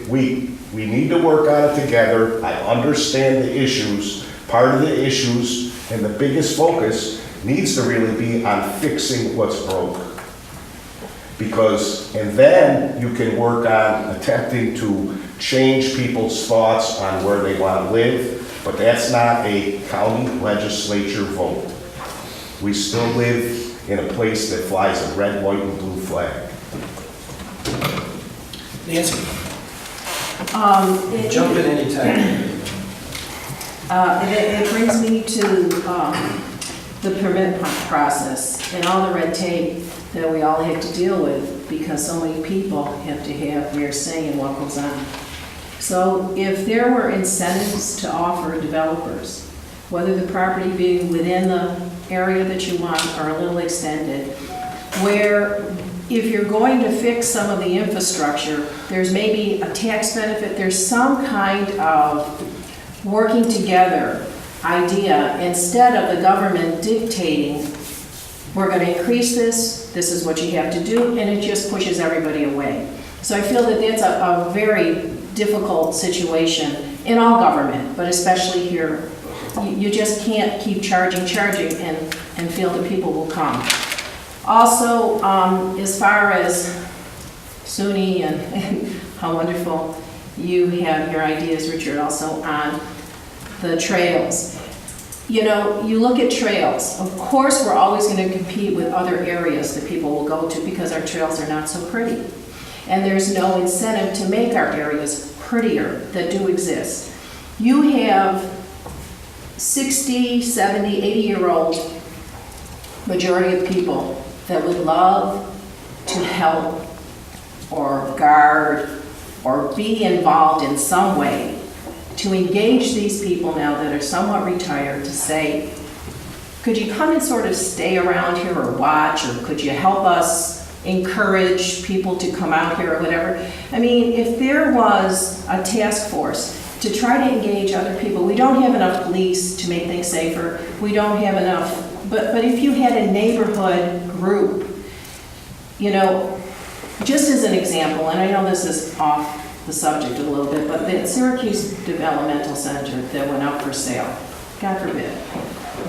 We need to work on it together. I understand the issues. Part of the issues and the biggest focus needs to really be on fixing what's broke. And then you can work on attempting to change people's thoughts on where they want to live, but that's not a county legislature vote. We still live in a place that flies a red, white, and blue flag.
Nancy, jump in anytime.
It brings me to the permit process and all the red tape that we all have to deal with, because so many people have to have their say in what goes on. So if there were incentives to offer developers, whether the property being within the area that you want or a little extended, where if you're going to fix some of the infrastructure, there's maybe a tax benefit, there's some kind of working together idea, instead of the government dictating, we're going to increase this is what you have to do, and it just pushes everybody away. So I feel that that's a very difficult situation in all government, but especially here. You just can't keep charging and feel that people will come. Also, as far as SUNY and how wonderful you have your ideas, Richard, also on the trails. You know, you look at trails. Of course, we're always going to compete with other areas that people will go to because our trails are not so pretty. And there's no incentive to make our areas prettier that do exist. You have 60, 70, 80-year-old majority of people that would love to help or guard or be involved in some way to engage these people now that are somewhat retired to say, could you come and sort of stay around here or watch, or could you help us encourage people to come out here or whatever. I mean, if there was a task force to try to engage other people, we don't have enough police to make things safer, we don't have enough, but if you had a neighborhood group, you know, just as an example, and I know this is off the subject a little bit, but the Syracuse Developmental Center that went up for sale, God forbid,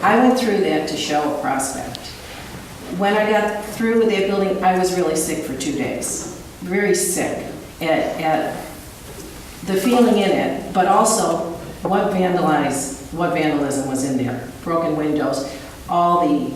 I went through that to show a prospect. When I got through with that building, I was really sick for 2 days, very sick at the feeling in it, but also what vandalism was in there. Broken windows, all the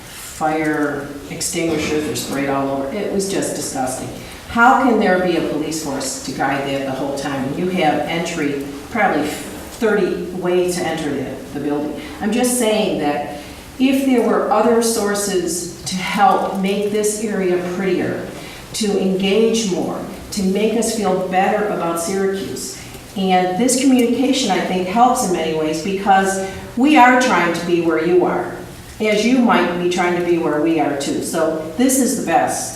fire extinguishers are sprayed all over. It was just disgusting. How can there be a police force to guide that the whole time? And you have entry, probably 30 ways to enter the building. I'm just saying that if there were other sources to help make this area prettier, to engage more, to make us feel better about Syracuse. And this communication, I think, helps in many ways because we are trying to be where you are, as you might be trying to be where we are too. So this is the best.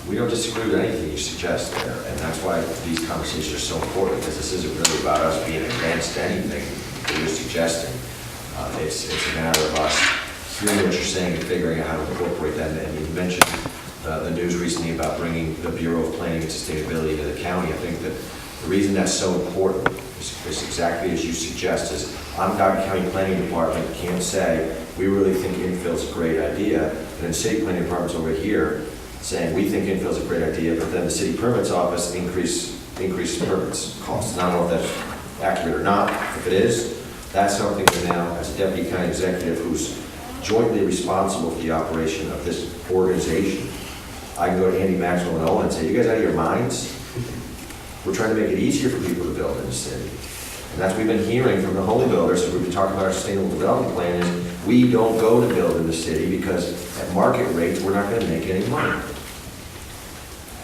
We don't disagree with anything you suggest there, and that's why these conversations are so important, because this isn't really about us being against anything that you're suggesting. It's a matter of us hearing what you're saying and figuring out how to incorporate that. And you mentioned the news recently about bringing the Bureau of Planning and Sustainability to the county. I think that the reason that's so important is exactly as you suggest, is I'm Dr. County Planning Department, can't say, we really think infill's a great idea, and then city planning department's over here saying, we think infill's a great idea, but then the city permits office increases permits costs. And I don't know if that's accurate or not. If it is, that's something that now, as a deputy county executive who's jointly responsible for the operation of this organization, I can go to Andy Maxwell and Owen and say, you guys out of your minds? We're trying to make it easier for people to build in the city. And that's what we've been hearing from the home builders, as we've been talking about our sustainable development plan, is we don't go to build in the city because at market rates, we're not going to make any money.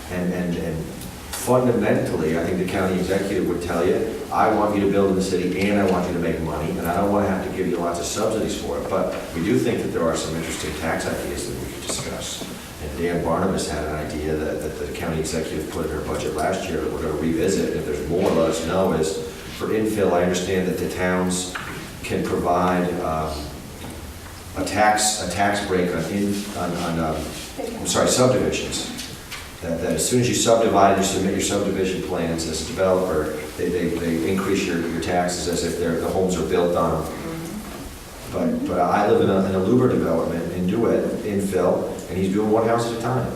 And fundamentally, I think the county executive would tell you, I want you to build in the city and I want you to make money, and I don't want to have to give you lots of subsidies for it. But we do think that there are some interesting tax ideas that we could discuss. And Dan Barnabas had an idea that the county executive put in her budget last year that we're going to revisit. And if there's more, let us know. Is for infill, I understand that the towns can provide a tax break on subdivisions. That as soon as you subdivide, you submit your subdivision plans as a developer, they increase your taxes as if the homes are built on them. But I live in a Luber development in DeWitt, infill, and he's doing one house at a time.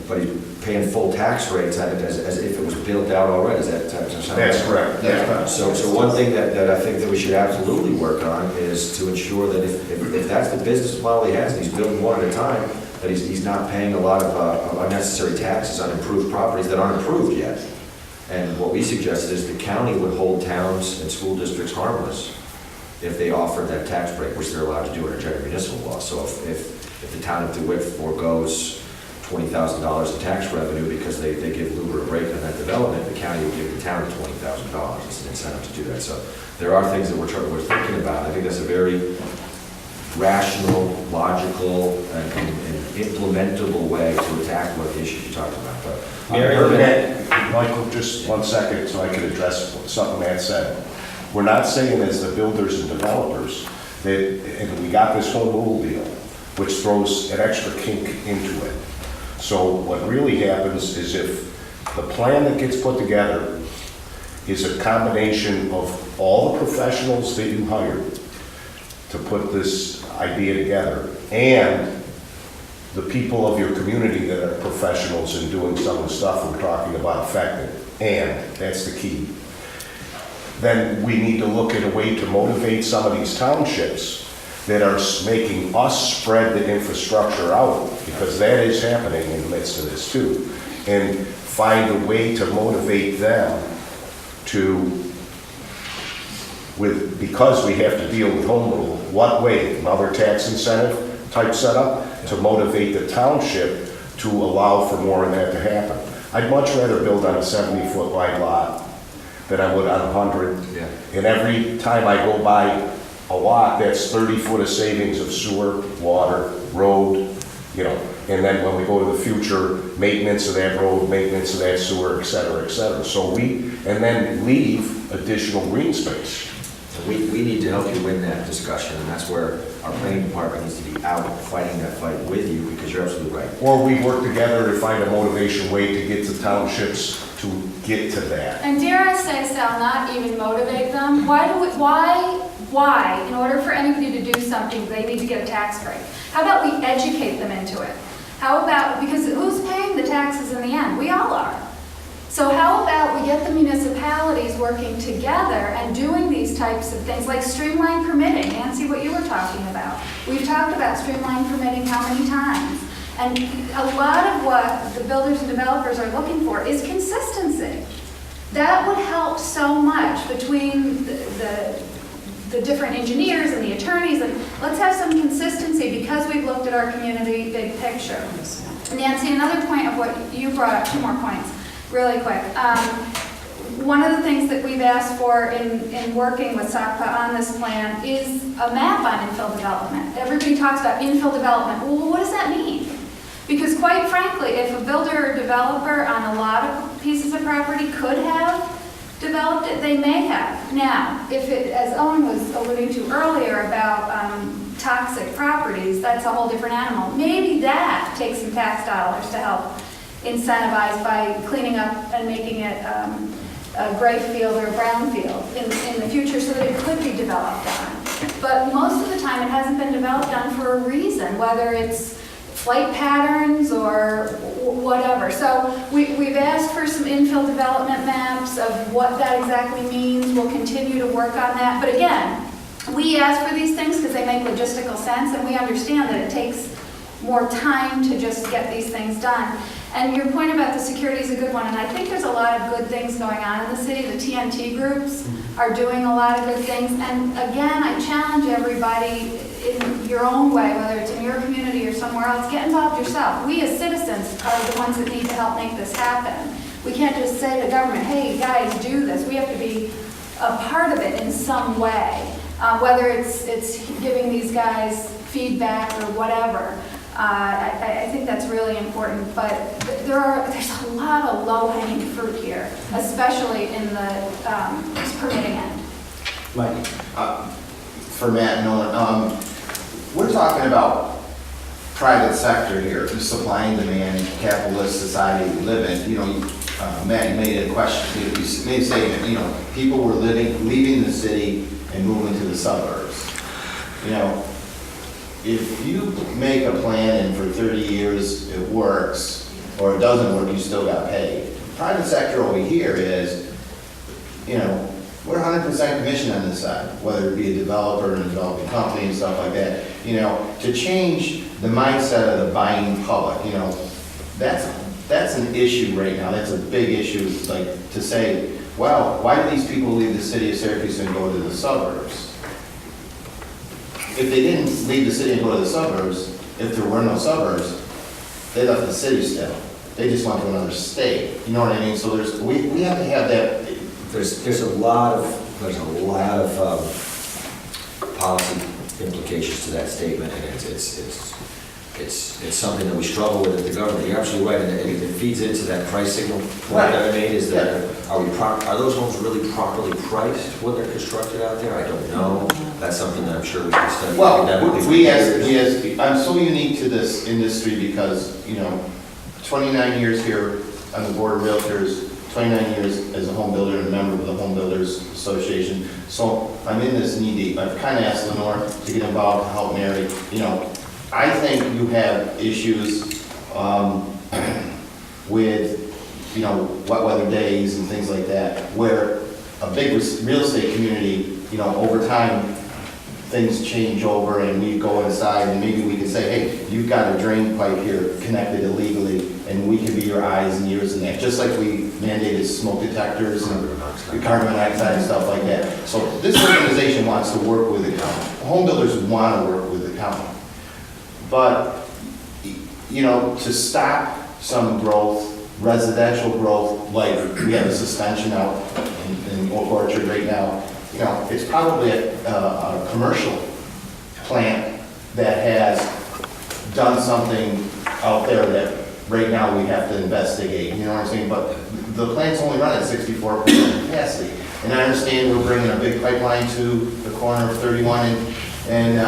But he's paying full tax rates at it as if it was built out already. Is that sound?
That's correct.
Yeah. So one thing that I think that we should absolutely work on is to ensure that if that's the business model he has, and he's building one at a time, that he's not paying a lot of unnecessary taxes on improved properties that aren't improved yet. And what we suggested is the county would hold towns and school districts harmless if they offered that tax break, which they're allowed to do under general municipal law. So if the town of DeWitt forgoes $20,000 in tax revenue because they give Luber a break on that development, the county would give the town $20,000 as an incentive to do that. So there are things that we're thinking about. I think that's a very rational, logical, and implementable way to attack what the issues you talked about. But
Michael, just 1 second so I can address something Matt said. We're not saying as the builders and developers that, and we got this whole rule deal, which throws an extra kink into it. So what really happens is if the plan that gets put together is a combination of all the professionals that you hired to put this idea together and the people of your community that are professionals in doing some of the stuff we're talking about affected, and that's the key, then we need to look at a way to motivate some of these townships that are making us spread the infrastructure out, because that is happening in the midst of this too, and find a way to motivate them to, because we have to deal with home rule, what way? Another tax incentive type setup to motivate the township to allow for more of that to happen. I'd much rather build on a 70-foot wide lot than I would on 100.
Yeah.
And every time I go by a lot, that's 30 foot of savings of sewer, water, road, and then when we go to the future, maintenance of that road, maintenance of that sewer, et cetera, et cetera. So and then leave additional green space.
We need to help you win that discussion, and that's where our planning department needs to be out fighting that fight with you, because you're absolutely right.
Or we work together to find a motivation way to get to townships to get to that.
And dare I say, Sal, not even motivate them? Why, in order for anybody to do something, they need to get a tax break? How about we educate them into it? How about, because who's paying the taxes in the end? We all are. So how about we get the municipalities working together and doing these types of things, like streamline permitting? Nancy, what you were talking about. We've talked about streamline permitting how many times? And a lot of what the builders and developers are looking for is consistency. That would help so much between the different engineers and the attorneys, and let's have some consistency because we've looked at our community big picture. Nancy, another point of what you brought up, 2 more points, really quick. One of the things that we've asked for in working with SACPA on this plan is a map on infill development. Everybody talks about infill development. Well, what does that mean? Because quite frankly, if a builder or developer on a lot of pieces of property could have developed it, they may have. Now, if it, as Owen was alluding to earlier about toxic properties, that's a whole different animal. Maybe that takes some tax dollars to help incentivize by cleaning up and making it a gray field or a brown field in the future so that it could be developed on. But most of the time it hasn't been developed on for a reason, whether it's flight patterns or whatever. So we've asked for some infill development maps of what that exactly means. We'll continue to work on that. But again, we ask for these things because they make logistical sense, and we understand that it takes more time to just get these things done. And your point about the security is a good one, and I think there's a lot of good things going on in the city. The TNT groups are doing a lot of good things, and again, I challenge everybody in your own way, whether it's in your community or somewhere else, get involved yourself. We as citizens are the ones that need to help make this happen. We can't just say to government, hey guys, do this. We have to be a part of it in some way, whether it's giving these guys feedback or whatever. I think that's really important, but there's a lot of low-hanging fruit here, especially in the permitting end.
Mike?
For Matt and Owen, we're talking about private sector here, supply and demand, capitalist society we live in. You know, Matt, you made a question, you made a statement, you know, people were leaving the city and moving to the suburbs. You know, if you make a plan and for 30 years it works, or it doesn't work, you still got paid. Private sector over here is, you know, we're 100% commission on this side, whether it be a developer and a developing company and stuff like that. You know, to change the mindset of the buying public, you know, that's an issue right now. That's a big issue, like to say, well, why do these people leave the city of Syracuse and go to the suburbs? If they didn't leave the city and go to the suburbs, if there were no suburbs, they left the city still. They just went to another state. You know what I mean? So we have to have that.
There's a lot of policy implications to that statement, and it's something that we struggle with at the government. You're absolutely right, and it feeds into that price signal point that I made. Is that are those homes really properly priced when they're constructed out there? I don't know. That's something that I'm sure we can study.
Well, I'm so unique to this industry because, you know, 29 years here on the board of realtors, 29 years as a home builder and a member of the Home Builders Association. So I'm in this knee deep. I've kind of asked Lenore to get involved to help Mary. You know, I think you have issues with, you know, wet weather days and things like that, where a big real estate community, you know, over time, things change over and we go inside and maybe we can say, hey, you've got a drain pipe here connected illegally and we can be your eyes and ears in that. Just like we mandated smoke detectors and carbon monoxide and stuff like that. So this organization wants to work with the county. Home builders want to work with the county. But, you know, to stop some growth, residential growth, like we have a suspension out in Oak Orchard right now, you know, it's probably a commercial plant that has done something out there that right now we have to investigate, you know what I'm saying? But the plant's only running at 64% capacity. And I understand we're bringing a big pipeline to the corner of 31 and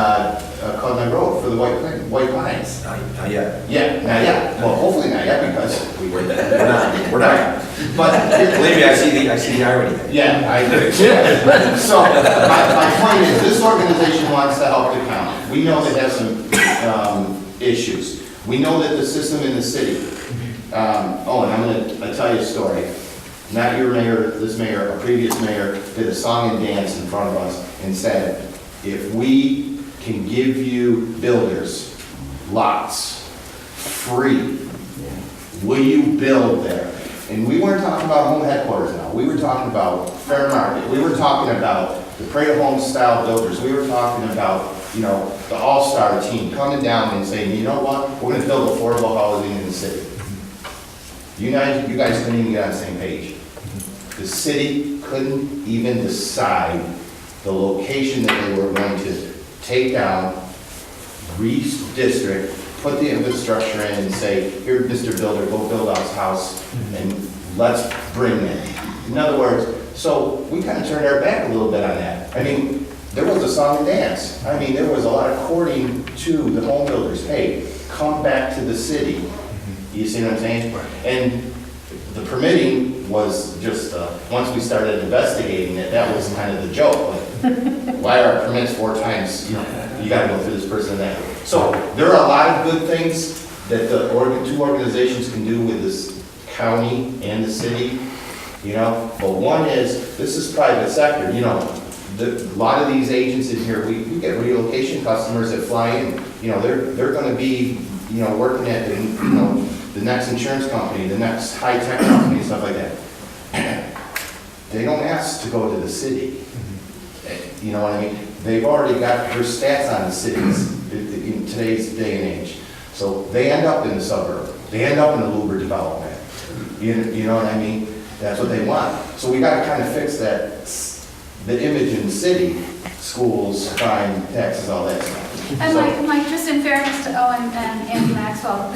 Cudna Road for the White Pines.
Not yet.
Yeah, not yet. Well, hopefully not yet, because
We're not. We're not.
but
Believe me, I see the irony there.
yeah, I agree. So, my point is, this organization wants to help the county. We know they have some issues. We know that the system in the city, oh, and I'm gonna tell you a story. Not your mayor, this mayor, a previous mayor, did a song and dance in front of us and said, if we can give you builders lots free, will you build there? And we weren't talking about home headquarters now. We were talking about fair market. We were talking about the Parade Home style builders. We were talking about, you know, the all-star team coming down and saying, you know what, we're gonna build affordable housing in the city. You guys couldn't even get on the same page. The city couldn't even decide the location that they were going to take down, redistrict, put the infrastructure in and say, here, Mr. Builder, go build us a house and let's bring it. In other words, so we kind of turned our back a little bit on that. I mean, there was a song and dance. I mean, there was a lot of courting to the home builders. Hey, come back to the city. You see what I'm saying? And the permitting was just, once we started investigating it, that was kind of the joke. Like, why are permits 4 times, you gotta go through this person and that. So there are a lot of good things that the two organizations can do with this county and the city, you know. But one is, this is private sector, you know. A lot of these agents in here, we get relocation customers that fly in, you know, they're gonna be, you know, working at, you know, the next insurance company, the next high-tech company, stuff like that. They don't ask to go to the city. You know what I mean? They've already got their stats on the cities in today's day and age. So they end up in the suburb. They end up in the Luber development. You know what I mean? That's what they want. So we got to kind of fix that, the image in the city, schools, crime, taxes, all that stuff.
And
So-
Mike, just in fairness to Owen and Andy Maxwell,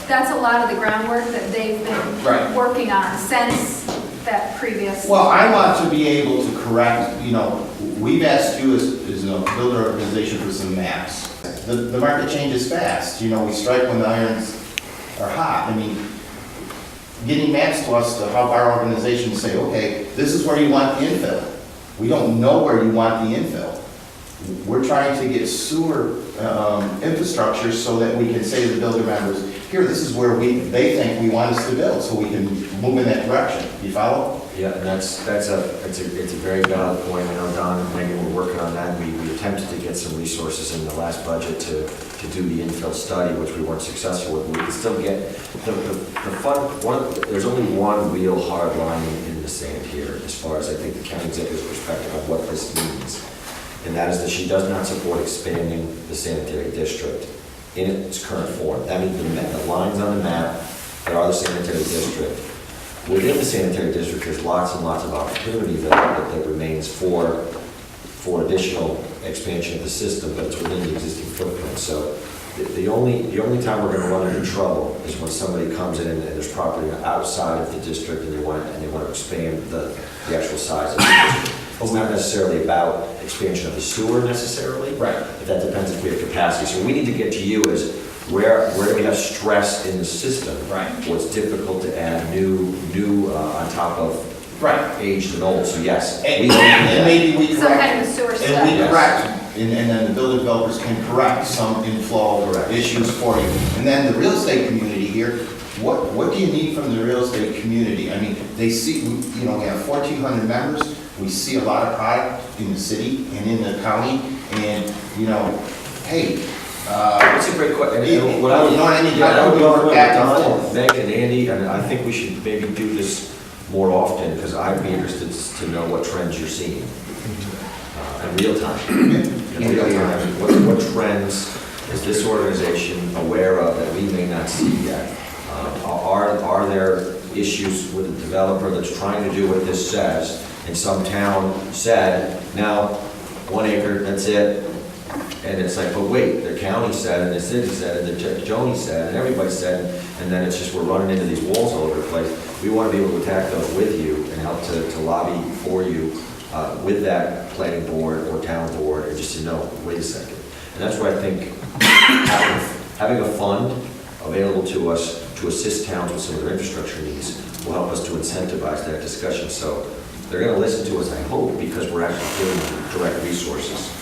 that's a lot of the groundwork that they've been
Right.
working on since that previous.
Well, I want to be able to correct, you know, we've asked you as a builder organization for some maps. The market changes fast, you know, we strike when the irons are hot. I mean, getting maps to us to help our organization say, okay, this is where you want the infill. We don't know where you want the infill. We're trying to get sewer infrastructure so that we can say to the builder members, here, this is where they think we want us to build, so we can move in that direction. You follow?
Yeah, and it's a very valid point. I know Don and Megan were working on that. We attempted to get some resources in the last budget to do the infill study, which we weren't successful with. We can still get the fun. There's only one real hard line in the sand here, as far as I think the county executive's perspective of what this means, and that is that she does not support expanding the sanitary district in its current form. That means the lines on the map that are the sanitary district. Within the sanitary district, there's lots and lots of opportunity that remains for additional expansion of the system, but it's within the existing footprint. So the only time we're going to run into trouble is when somebody comes in and there's property outside of the district and they want to expand the actual size of the district. It's not necessarily about expansion of the sewer necessarily.
Right.
But that depends if we have capacity. So we need to get to you is where do we have stress in the system?
Right.
What's difficult to add new on top of
Right.
aged and old. So yes.
And maybe we correct.
Some kind of a sewer
And
study.
we correct, and then the builder developers can correct some inflow issues for you. And then the real estate community here, what do you need from the real estate community? I mean, they see, you know, we have 1,400 members. We see a lot of product in the city and in the county, and, you know, hey,
That's a great question.
You know what I mean?
Yeah, I would
How do we work back and
Don,
forth?
Meg and Andy, and I think we should maybe do this more often, because I'd be interested to know what trends you're seeing in real time. In real time. What trends is this organization aware of that we may not see yet? Are there issues with a developer that's trying to do what this says, and some town said, now, 1 acre, that's it, And it's like, but wait, the county said, and the city said, and the Joni said, and everybody said, and then it's just we're running into these walls all over the place. We want to be able to attack those with you and help to lobby for you with that planning board or town board, and just to know, wait a second. And that's why I think having a fund available to us to assist towns with some of their infrastructure needs will help us to incentivize that discussion. So they're going to listen to us, I hope, because we're actually giving them direct resources.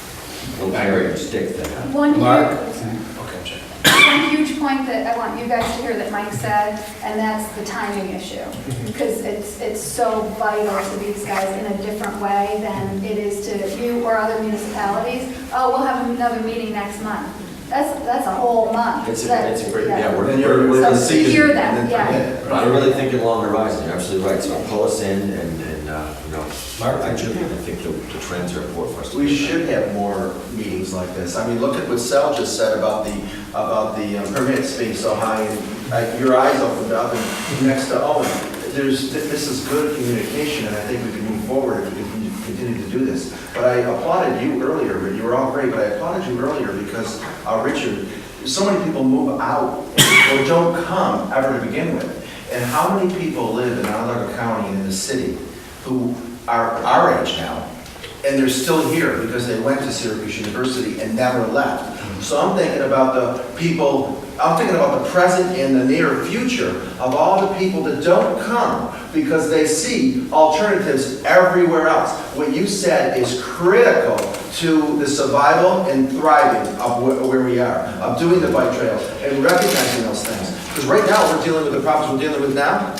Little carrot and stick thing.
One
Okay,
huge point that I want you guys to hear that Mike said, and that's the timing issue. Because it's so vital to these guys in a different way than it is to you or other municipalities. Oh, we'll have another meeting next month. That's a whole month.
It's a great, yeah, we're
So to hear that, yeah.
we're really thinking long horizon. You're absolutely right. So pull us in and
Mark,
I think the trends are important for us. to
We
do.
should have more meetings like this. I mean, look at what Sal just said about the permits being so high, and your eyes opened up, and next to Owen, this is good communication, and I think we can move forward if we can continue to do this. But I applauded you earlier, you were all great, but I applauded you earlier because, Richard, so many people move out or don't come ever to begin with. And how many people live in Onondaga County and in the city who are our age now, and they're still here because they went to Syracuse University and never left. So I'm thinking about the people, I'm thinking about the present and the near future of all the people that don't come because they see alternatives everywhere else. What you said is critical to the survival and thriving of where we are, of doing the bike trails and recognizing those things. Because right now we're dealing with the problems we're dealing with now.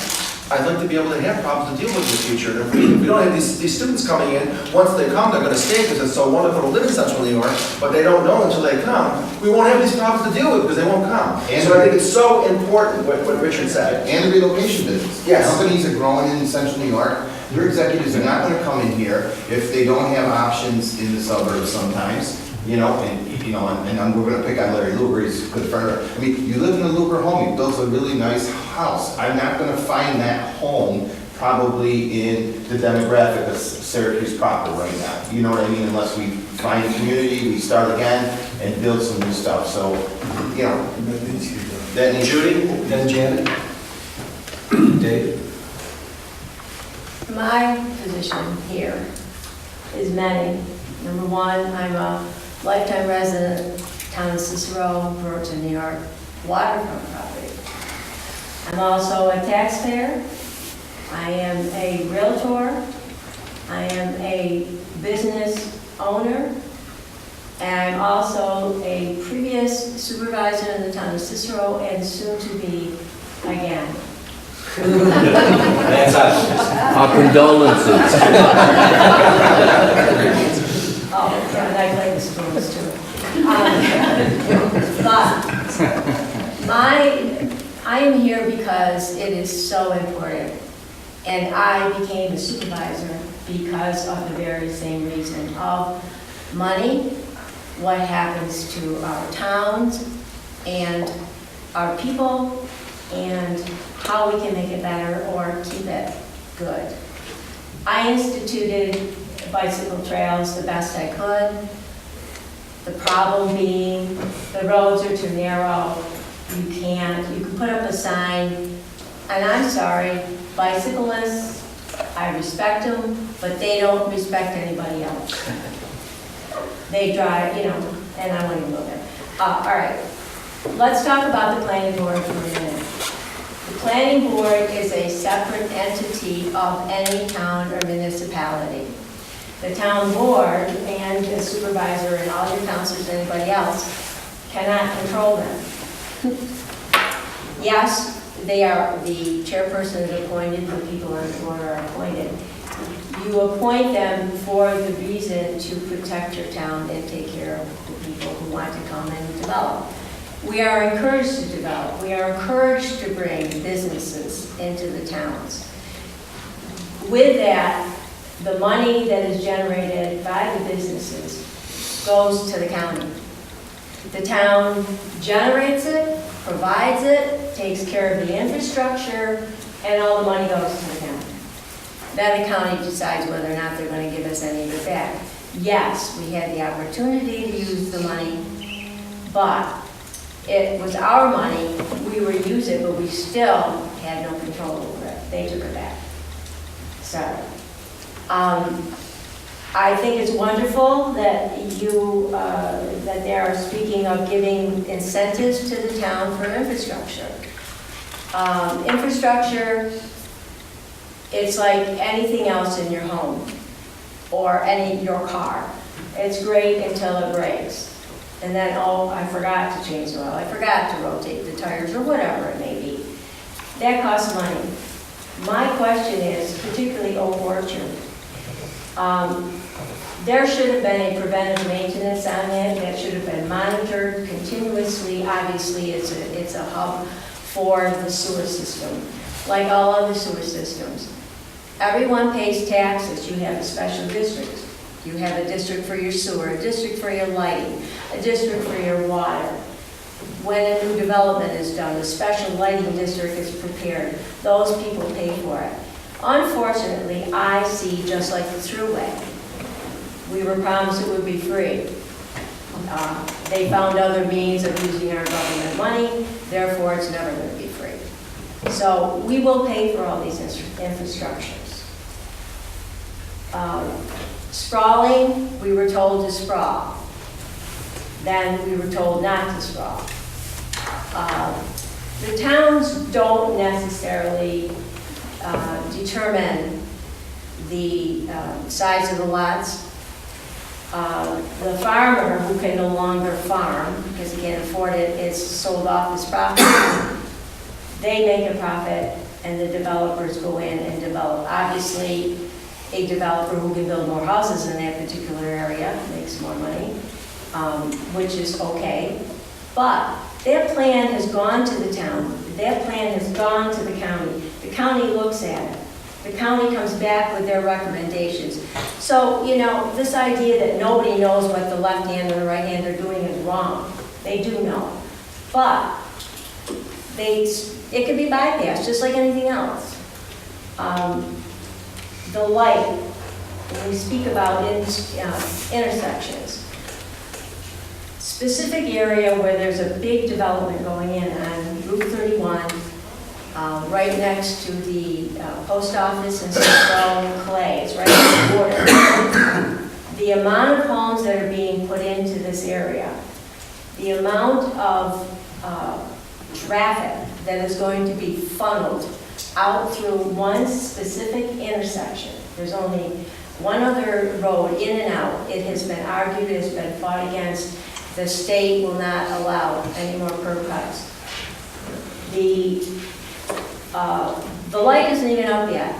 I'd like to be able to have problems to deal with in the future. And if we don't have these students coming in, once they come, they're going to stay because it's so wonderful to live in Central New York, but they don't know until they come. We won't have these problems to deal with because they won't come.
And
so I think it's so important what Richard said.
And the relocation business.
Yes.
Companies are growing in Central New York. Your executives are not going to come in here if they don't have options in the suburbs sometimes. And we're going to pick on Larry Luber, he's a good friend. I mean, you live in a Luber home, you built a really nice house. I'm not going to find that home probably in the demographic of Syracuse proper right now. You know what I mean? Unless we find a community, we start again and build some new stuff. So, that needs
Judy, then Janet. Dave.
My position here is many. Number one, I'm a lifetime resident, town of Cicero, Brewerton, New York, waterfront property. I'm also a taxpayer. I am a realtor. I am a business owner. And I'm also a previous supervisor in the town of Cicero and soon to be again.
That's us.
Our condolences.
Oh, yeah, and I play the spoons too. But I am here because it is so important. And I became a supervisor because of the very same reason of money, what happens to our towns and our people, and how we can make it better or keep it good. I instituted bicycle trails the best I could. The problem being the roads are too narrow. You can put up a sign, and I'm sorry, bicyclists, I respect them, but they don't respect anybody else. They drive, and I won't even go there. All right, let's talk about the planning board for a minute. The planning board is a separate entity of any town or municipality. The town board and the supervisor and all your councilors and anybody else cannot control them. Yes, they are, the chairperson is appointed, the people on the board are appointed. You appoint them for the reason to protect your town and take care of the people who want to come and develop. We are encouraged to develop. We are encouraged to bring businesses into the towns. With that, the money that is generated by the businesses goes to the county. The town generates it, provides it, takes care of the infrastructure, and all the money goes to the county. Then the county decides whether or not they're going to give us any of it back. Yes, we had the opportunity to use the money, but it was our money, we were use it, but we still had no control over it. They took it back. So, I think it's wonderful that you, that they are speaking of giving incentives to the town for infrastructure. Infrastructure, it's like anything else in your home or your car. It's great until it breaks. And then, oh, I forgot to change the oil, I forgot to rotate the tires, or whatever it may be. That costs money. My question is, particularly Oak Orchard, there should have been a preventive maintenance on it that should have been monitored continuously. Obviously, it's a hub for the sewer system, like all other sewer systems. Everyone pays taxes. You have a special district. You have a district for your sewer, a district for your lighting, a district for your water. When a new development is done, a special lighting district is prepared. Those people pay for it. Unfortunately, I see, just like the Thruway, we were promised it would be free. They found other means of using our government money, therefore it's never going to be free. So we will pay for all these infrastructures. Sprawling, we were told to sprawl. Then we were told not to sprawl. The towns don't necessarily determine the size of the lots. The farmer who can no longer farm, because he can't afford it, is sold off his property. They make a profit, and the developers go in and develop. Obviously, a developer who can build more houses in that particular area makes more money, which is okay. But that plan has gone to the town. That plan has gone to the county. The county looks at it. The county comes back with their recommendations. So, you know, this idea that nobody knows what the left hand and the right hand are doing is wrong. They do know. But it can be bypassed, just like anything else. The light, when we speak about intersections, specific area where there's a big development going in on Route 31, right next to the post office in Central Clay, it's right on the border. The amount of homes that are being put into this area, the amount of traffic that is going to be funneled out through one specific intersection. There's only one other road in and out. It has been argued, it has been fought against. The state will not allow any more curb cuts. The light isn't even up yet,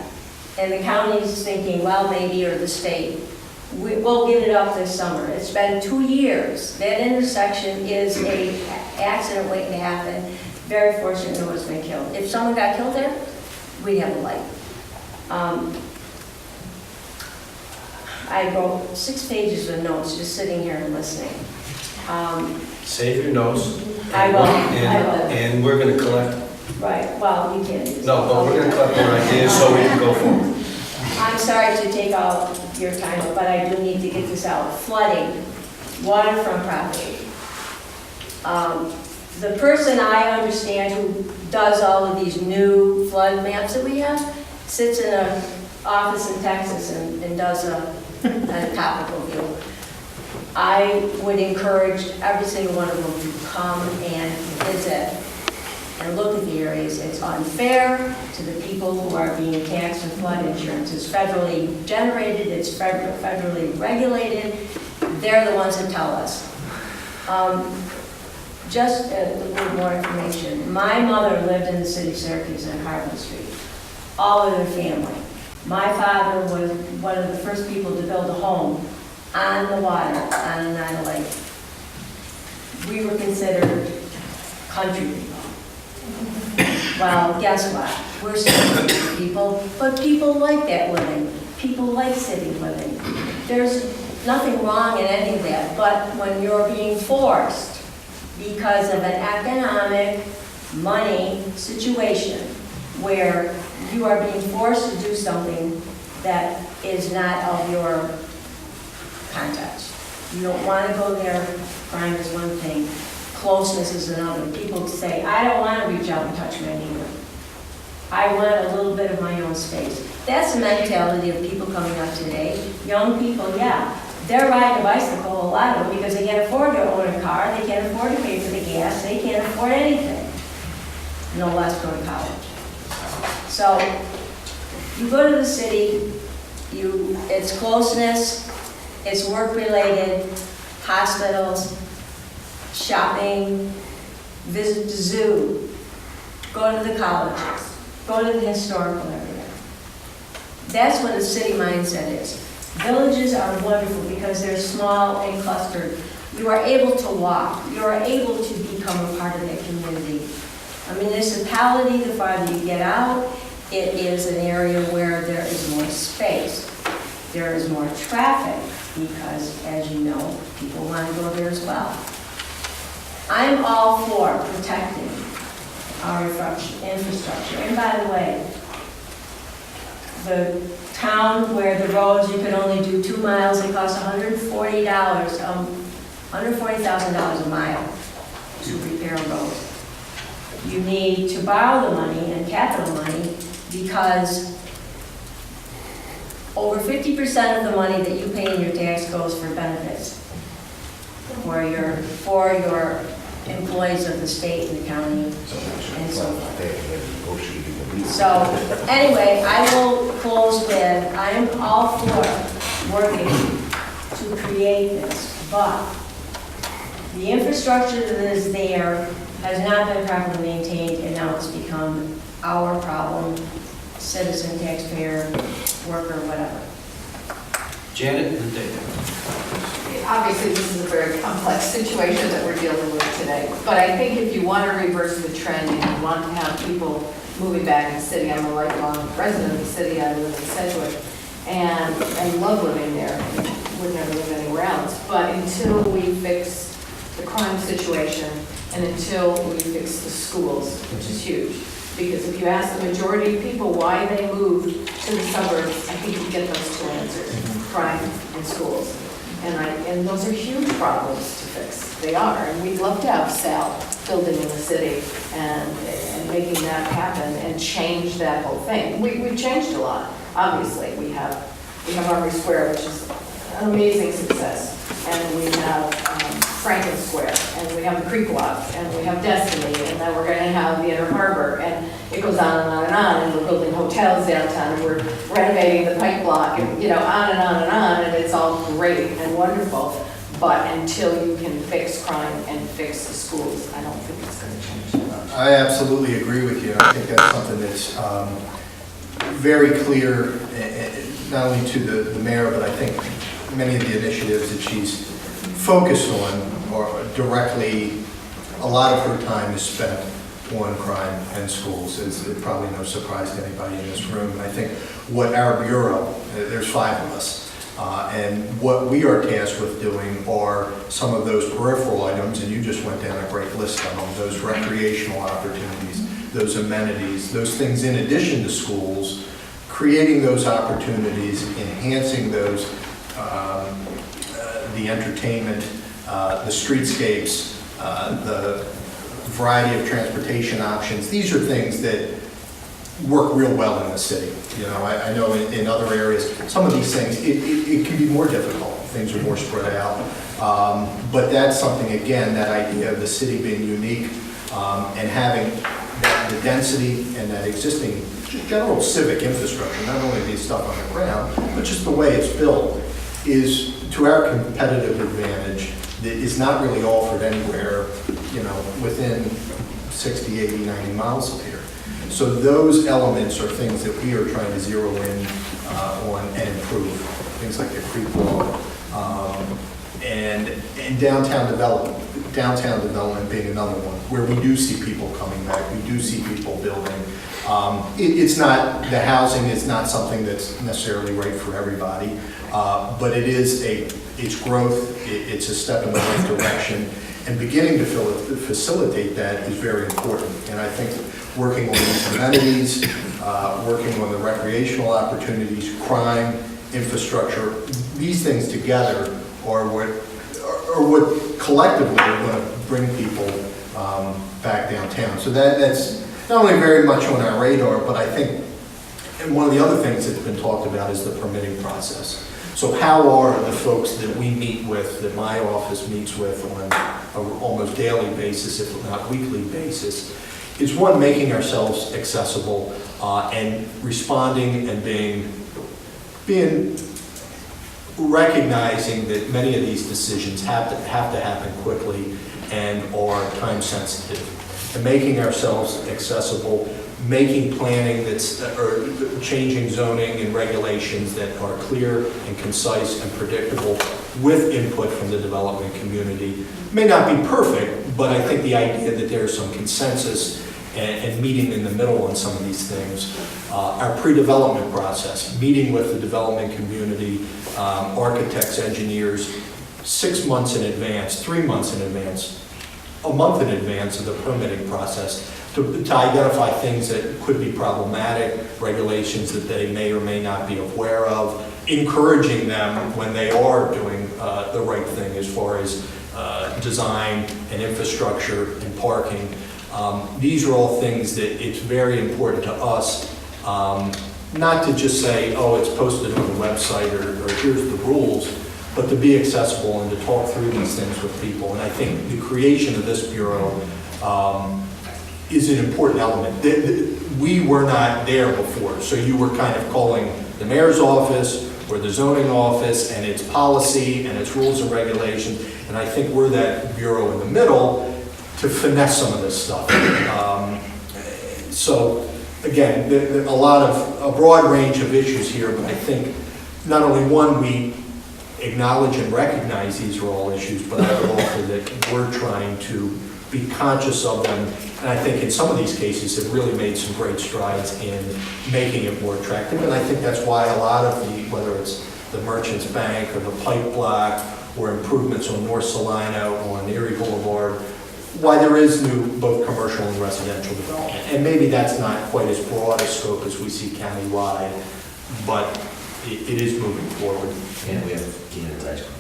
and the county's thinking, well, maybe, or the state, we'll get it up this summer. It's been 2 years. That intersection is an accident waiting to happen. Very fortunate no one's been killed. If someone got killed there, we'd have a light. I wrote 6 pages of notes just sitting here and listening.
Save your notes.
I will.
And we're going to collect.
Right, well, you can't do this.
No, but we're going to collect more ideas so we can go forward.
I'm sorry to take all your time, but I do need to get this out. Flooding, waterfront property. The person I understand who does all of these new flood maps that we have sits in an office in Texas and does a topical view. I would encourage every single one of them to come and visit and look at the areas. It's unfair to the people who are being taxed with flood insurance. It's federally generated, it's federally regulated. They're the ones that tell us. Just a little more information. My mother lived in the city of Syracuse on Harvard Street, all of their family. My father was one of the first people to build a home on the water on an Oneida Lake. We were considered country people. Well, guess what? We're still country people, but people like that living. People like city living. There's nothing wrong in any of that, but when you're being forced because of an economic money situation where you are being forced to do something that is not of your context. You don't want to go there, crime is one thing, closeness is another. People say, I don't want to reach out and touch my neighbor. I want a little bit of my own space. That's the mentality of people coming up today. Young people, yeah, they're riding a bicycle, a lot of them, because they can't afford to own a car, they can't afford to pay for the gas, they can't afford anything. No less go to college. So, you go to the city, it's closeness, it's work-related, hospitals, shopping, visit the zoo, go to the colleges, go to the historical area. That's what a city mindset is. Villages are wonderful because they're small and clustered. You are able to walk. You are able to become a part of that community. A municipality, the farther you get out, it is an area where there is more space. There is more traffic because, as you know, people want to go there as well. I'm all for protecting our infrastructure. And by the way, the town where the roads, you can only do 2 miles, it costs $140,000 a mile to repair a road. You need to borrow the money and capital money because over 50% of the money that you pay in your tax goes for benefits for your employees of the state and the county and so forth. So anyway, I will close with, I am all for working to create this, but the infrastructure that is there has not been properly maintained, and now it's become our problem, citizen, taxpayer, worker, whatever.
Janet and David.
Obviously, this is a very complex situation that we're dealing with today, but I think if you want to reverse the trend and you want to have people moving back in the city, I'm a lifelong resident of the city, I live in Sedgwick, and I love living there, would never live anywhere else, but until we fix the crime situation and until we fix the schools, which is huge, because if you ask the majority of people why they moved to the suburbs, I think you get those two answers, crime and schools. And those are huge problems to fix. They are, and we'd love to have Sal building in the city and making that happen and change that whole thing. We've changed a lot, obviously. We have Armory Square, which is an amazing success, and we have Franklin Square, and we have the Creek Walk, and we have Destiny, and then we're going to have the Inner Harbor, and it goes on and on and on, and we're building hotels downtown, and we're renovating the Pike Block, and on and on and on, and it's all great and wonderful, but until you can fix crime and fix the schools, I don't think it's going to change that much.
I absolutely agree with you. I think that's something that's very clear, not only to the mayor, but I think many of the initiatives that she's focused on or directly, a lot of her time is spent on crime and schools. It's probably no surprise to anybody in this room. And I think what our bureau, there's 5 of us, and what we are tasked with doing are some of those peripheral items, and you just went down a great list of them, those recreational opportunities, those amenities, those things in addition to schools, creating those opportunities, enhancing those, the entertainment, the streetscapes, the variety of transportation options. These are things that work real well in the city. I know in other areas, some of these things, it can be more difficult. Things are more spread out. But that's something, again, that idea of the city being unique and having the density and that existing general civic infrastructure, not only the stuff on the ground, but just the way it's built, is to our competitive advantage that is not really offered anywhere, within 60, 80, 90 miles of here. So those elements are things that we are trying to zero in on and improve. Things like the creek walk and downtown development. Downtown development being another one, where we do see people coming back, we do see people building. It's not, the housing is not something that's necessarily right for everybody, but it is it's growth, it's a step in the right direction, and beginning to facilitate that is very important. And I think working on these amenities, working on the recreational opportunities, crime, infrastructure, these things together or what collectively are going to bring people back downtown. So that's not only very much on our radar, but I think, and one of the other things that's been talked about is the permitting process. So how are the folks that we meet with, that my office meets with on an almost daily basis, if not weekly basis, is one, making ourselves accessible and responding and being recognizing that many of these decisions have to happen quickly and are time sensitive. And making ourselves accessible, making planning or changing zoning and regulations that are clear and concise and predictable with input from the development community. May not be perfect, but I think the idea that there's some consensus and meeting in the middle on some of these things. Our pre-development process, meeting with the development community, architects, engineers, 6 months in advance, 3 months in advance, a month in advance of the permitting process to identify things that could be problematic, regulations that they may or may not be aware of, encouraging them when they are doing the right thing as far as design and infrastructure and parking. These are all things that it's very important to us, not to just say, oh, it's posted on the website or here's the rules, but to be accessible and to talk through these things with people. And I think the creation of this bureau is an important element. We were not there before, so you were kind of calling the mayor's office or the zoning office and its policy and its rules and regulations, and I think we're that bureau in the middle to finesse some of this stuff. So again, a broad range of issues here, but I think not only one, we acknowledge and recognize these are all issues, but I would offer that we're trying to be conscious of them. And I think in some of these cases have really made some great strides in making it more attractive. And I think that's why a lot of whether it's the Merchants Bank or the Pipe Block or improvements on North Salina or on Erie Boulevard, why there is new both commercial and residential development. And maybe that's not quite as broad a scope as we see countywide, but it is moving forward.
And we have Gannon's ice cream.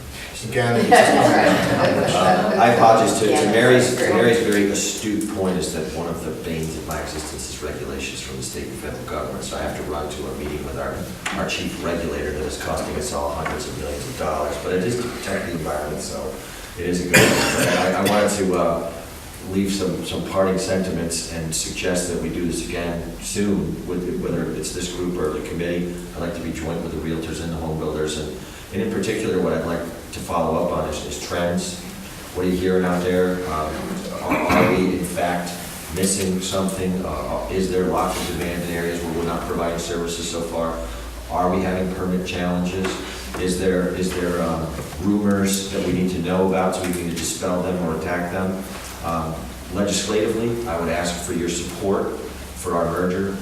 Again,
I apologize to Mary's very astute point is that one of the banes of my existence is regulations from the state and federal government. So I have to run to a meeting with our chief regulator that is costing us all hundreds of millions of dollars. But it is to protect the environment, so it is a good thing. I wanted to leave some parting sentiments and suggest that we do this again soon, whether it's this group or the committee. I'd like to be joint with the realtors and the home builders, and in particular, what I'd like to follow up on is trends. What are you hearing out there? Are we in fact missing something? Is there lots of demand in areas where we're not providing services so far? Are we having permit challenges? Is there rumors that we need to know about so we can dispel them or attack them? Legislatively, I would ask for your support for our merger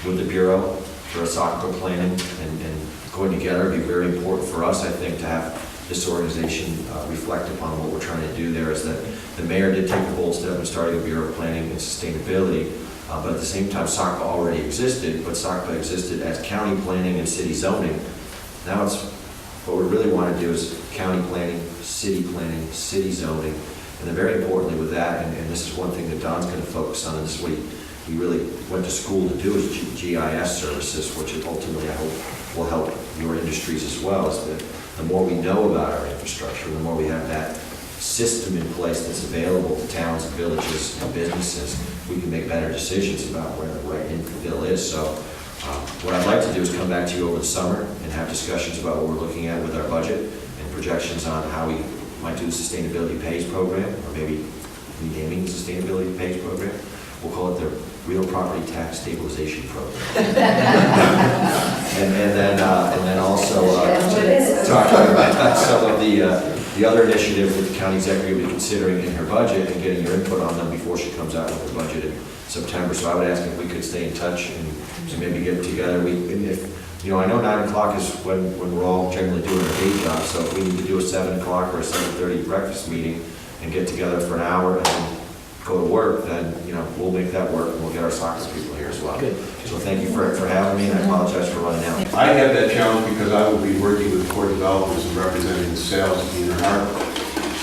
with the Bureau, for ASACO planning and going together. It'd be very important for us, I think, to have this organization reflect upon what we're trying to do there. Is that the mayor did take a bold step in starting a Bureau of Planning and Sustainability, but at the same time, SACPA already existed, but SACPA existed as county planning and city zoning. Now it's, what we really want to do is county planning, city zoning, and then very importantly with that, and this is one thing that Don's going to focus on, and this is what he really went to school to do, is GIS services, which ultimately I hope will help your industries as well. Is that the more we know about our infrastructure, the more we have that system in place that's available to towns and villages and businesses, we can make better decisions about where the right infill is. So what I'd like to do is come back to you over the summer and have discussions about what we're looking at with our budget and projections on how we might do the Sustainability Pays program, or maybe renaming the Sustainability Pays program. We'll call it the Real Property Tax Stabilization Program. and then also talking about some of the other initiatives that the county executive will be considering in her budget and getting your input on them before she comes out with her budget in September. So I would ask if we could stay in touch and maybe get together. I know 9 o'clock is when we're all generally doing our day job, so if we need to do a 7 o'clock or a 7:30 breakfast meeting and get together for an hour and then go to work, then, we'll make that work, and we'll get our soccer people here as well.
Good.
So thank you for having me, and I apologize for running out.
I have that challenge because I will be working with core developers and representing the sales of the Inner Harbor.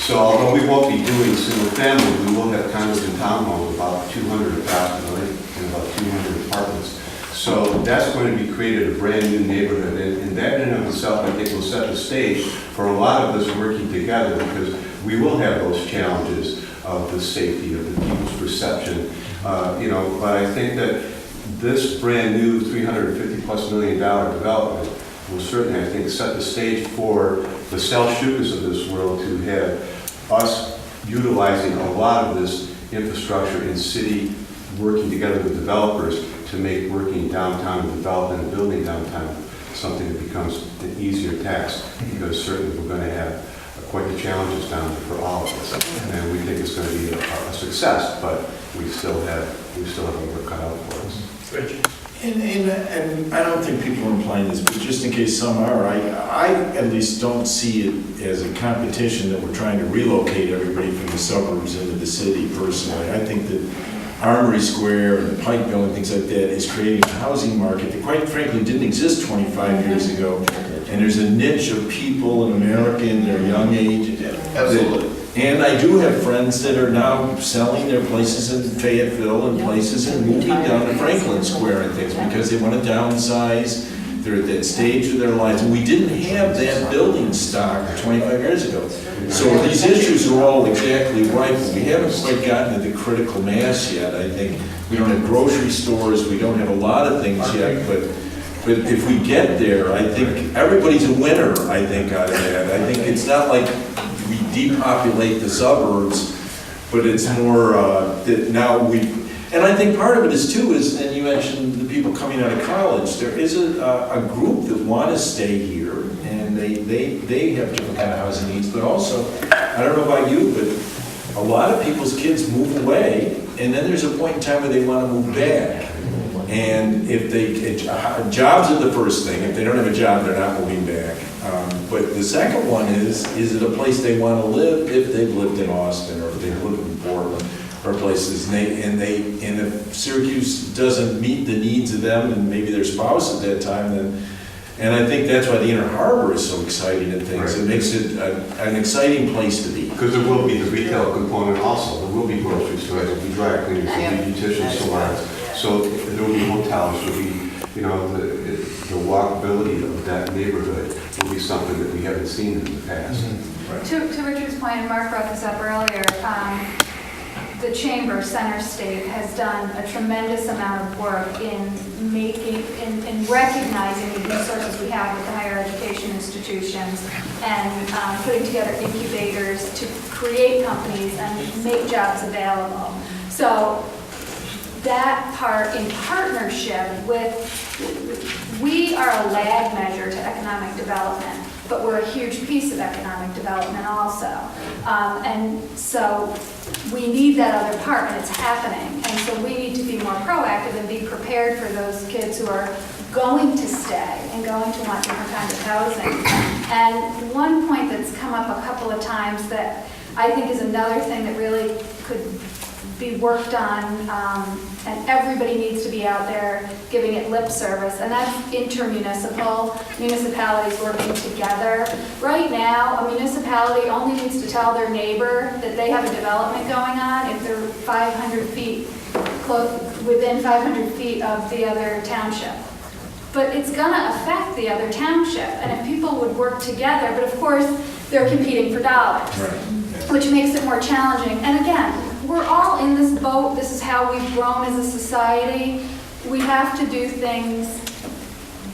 So although we won't be doing single family, we will have condos and townhomes, about 200 approximately, and about 200 apartments. So that's going to be created a brand new neighborhood, and that in and of itself, I think, will set the stage for a lot of us working together, because we will have those challenges of the safety, of the people's perception, but I think that this brand new $350+ million development will certainly, I think, set the stage for the Self-Shukers of this world to have us utilizing a lot of this infrastructure in city, working together with developers to make working downtown and developing and building downtown something that becomes an easier task, because certainly we're going to have quite the challenges down there for all of us. And we think it's going to be a success, but we still have a work cut out for us.
Rich?
And I don't think people are implying this, but just in case some are, I at least don't see it as a competition that we're trying to relocate everybody from the suburbs into the city personally. I think that Armory Square and the Pikeville and things like that is creating a housing market that quite frankly didn't exist 25 years ago. And there's a niche of people in America in their young age.
Absolutely.
And I do have friends that are now selling their places in Fayetteville and places and moving down to Franklin Square and things because they want to downsize. They're at that stage of their lives. And we didn't have that building stock 25 years ago. So these issues are all exactly right, but we haven't quite gotten to the critical mass yet. I think we don't have grocery stores, we don't have a lot of things yet, but if we get there, I think everybody's a winner, I think, out of that. I think it's not like we depopulate the suburbs, but it's more that now and I think part of it is too, and you mentioned the people coming out of college, there is a group that want to stay here, and they have different kind of housing needs, but also, I don't know about you, but a lot of people's kids move away, and then there's a point in time where they want to move back. And if jobs are the first thing. If they don't have a job, they're not moving back. But the second one is it a place they want to live if they've lived in Austin or if they've lived in Portland or places, and if Syracuse doesn't meet the needs of them and maybe their spouse at that time, then, and I think that's why the Inner Harbor is so exciting and things. Right. It makes it an exciting place to be.
Because there will be the retail component also. There will be grocery stores, there will be dry cleaners, there will be beautician salons. So there will be hotels, there will be, the walkability of that neighborhood will be something that we haven't seen in the past.
Mm-hmm. Right.
To Richard's point, and Mark brought this up earlier, the Chamber, Center State, has done a tremendous amount of work in recognizing the resources we have with the higher education institutions and putting together incubators to create companies and make jobs available. So that part in partnership with, we are a lag measure to economic development, but we're a huge piece of economic development also. And so we need that other part, and it's happening. And so we need to be more proactive and be prepared for those kids who are going to stay and going to want different kinds of housing. And one point that's come up a couple of times that I think is another thing that really could be worked on, and everybody needs to be out there giving it lip service, and that's intermunicipal, municipalities working together. Right now, a municipality only needs to tell their neighbor that they have a development going on if they're 500 feet, within 500 feet of the other township. But it's gonna affect the other township, and if people would work together, but of course, they're competing for dollars,
Right.
which makes it more challenging. And again, we're all in this boat. This is how we've grown as a society. We have to do things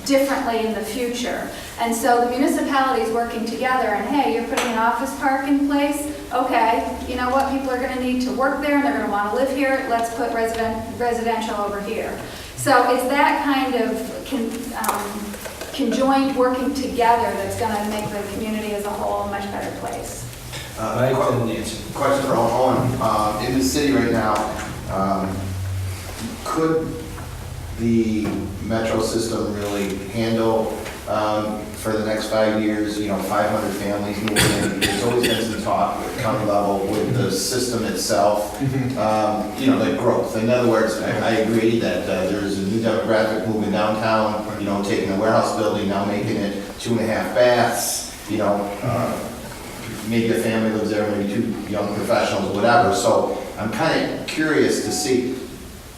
differently in the future. And so the municipalities working together, and hey, you're putting an office park in place, okay, you know what, people are gonna need to work there and they're gonna wanna live here, let's put residential over here. So it's that kind of conjoined working together that's gonna make the community as a whole a much better place.
Question for Owen. In the city right now, could the metro system really handle for the next 5 years, 500 families moving in. There's always been some talk at county level with the system itself, the growth. In other words, I agree that there's a new demographic moving downtown, taking a warehouse building, now making it 2.5 baths, maybe a family lives there, maybe 2 young professionals, whatever. So I'm kind of curious to see,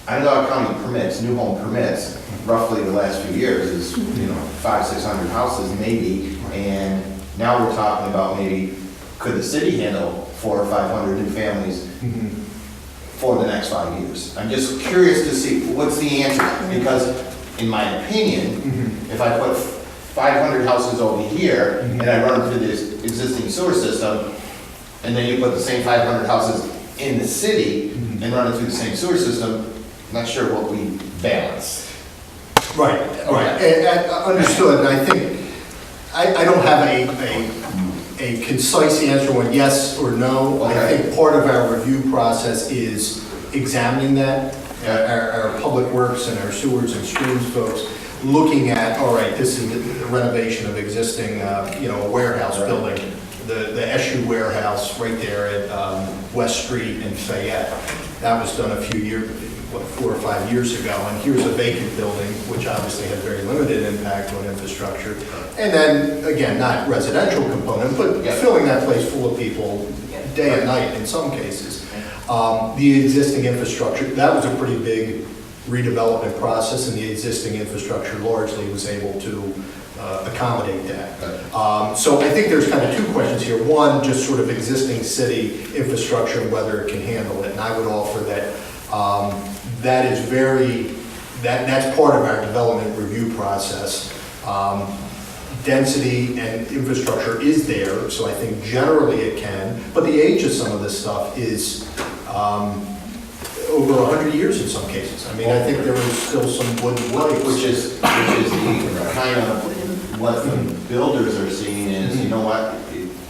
Onondaga County permits, new home permits, roughly the last few years is, 500-600 houses maybe, and now we're talking about maybe, could the city handle 400 or 500 new families for the next 5 years? I'm just curious to see what's the answer, because in my opinion, if I put 500 houses over here, and I run through this existing sewer system, and then you put the same 500 houses in the city, and run it through the same sewer system, I'm not sure what we balance.
Right, and understood, and I think, I don't have a concise answer on yes or no. I
Okay.
think part of our review process is examining that, our public works and our sewers and streams folks, looking at, all right, this is the renovation of existing, a warehouse building, the SU warehouse right there at West Street in Fayette. That was done a few years, 4 or 5 years ago, and here's a vacant building, which obviously had very limited impact on infrastructure. And then, again, not residential component, but filling that place full of people day and night in some cases. The existing infrastructure, that was a pretty big redevelopment process, and the existing infrastructure largely was able to accommodate that. So I think there's kind of 2 questions here. One, just sort of existing city infrastructure and whether it can handle it. And I would offer that that's part of our development review process. Density and infrastructure is there, so I think generally it can, but the age of some of this stuff is over 100 years in some cases. I mean, I think there is still some wooden legs.
Which is the kind of what the builders are seeing is, you know what,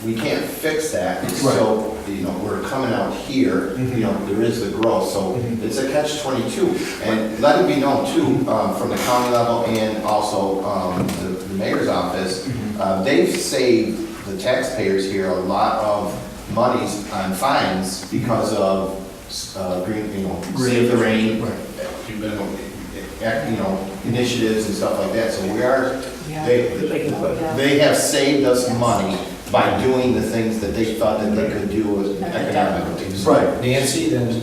we can't fix that. It's so, we're coming out here, there is the growth, so it's a catch-22. And let it be known too, from the county level and also the mayor's office, they've saved the taxpayers here a lot of monies on fines because of Save the Rain, initiatives and stuff like that. So they have saved us money by doing the things that they thought that they could do economically.
Right.
Nancy, then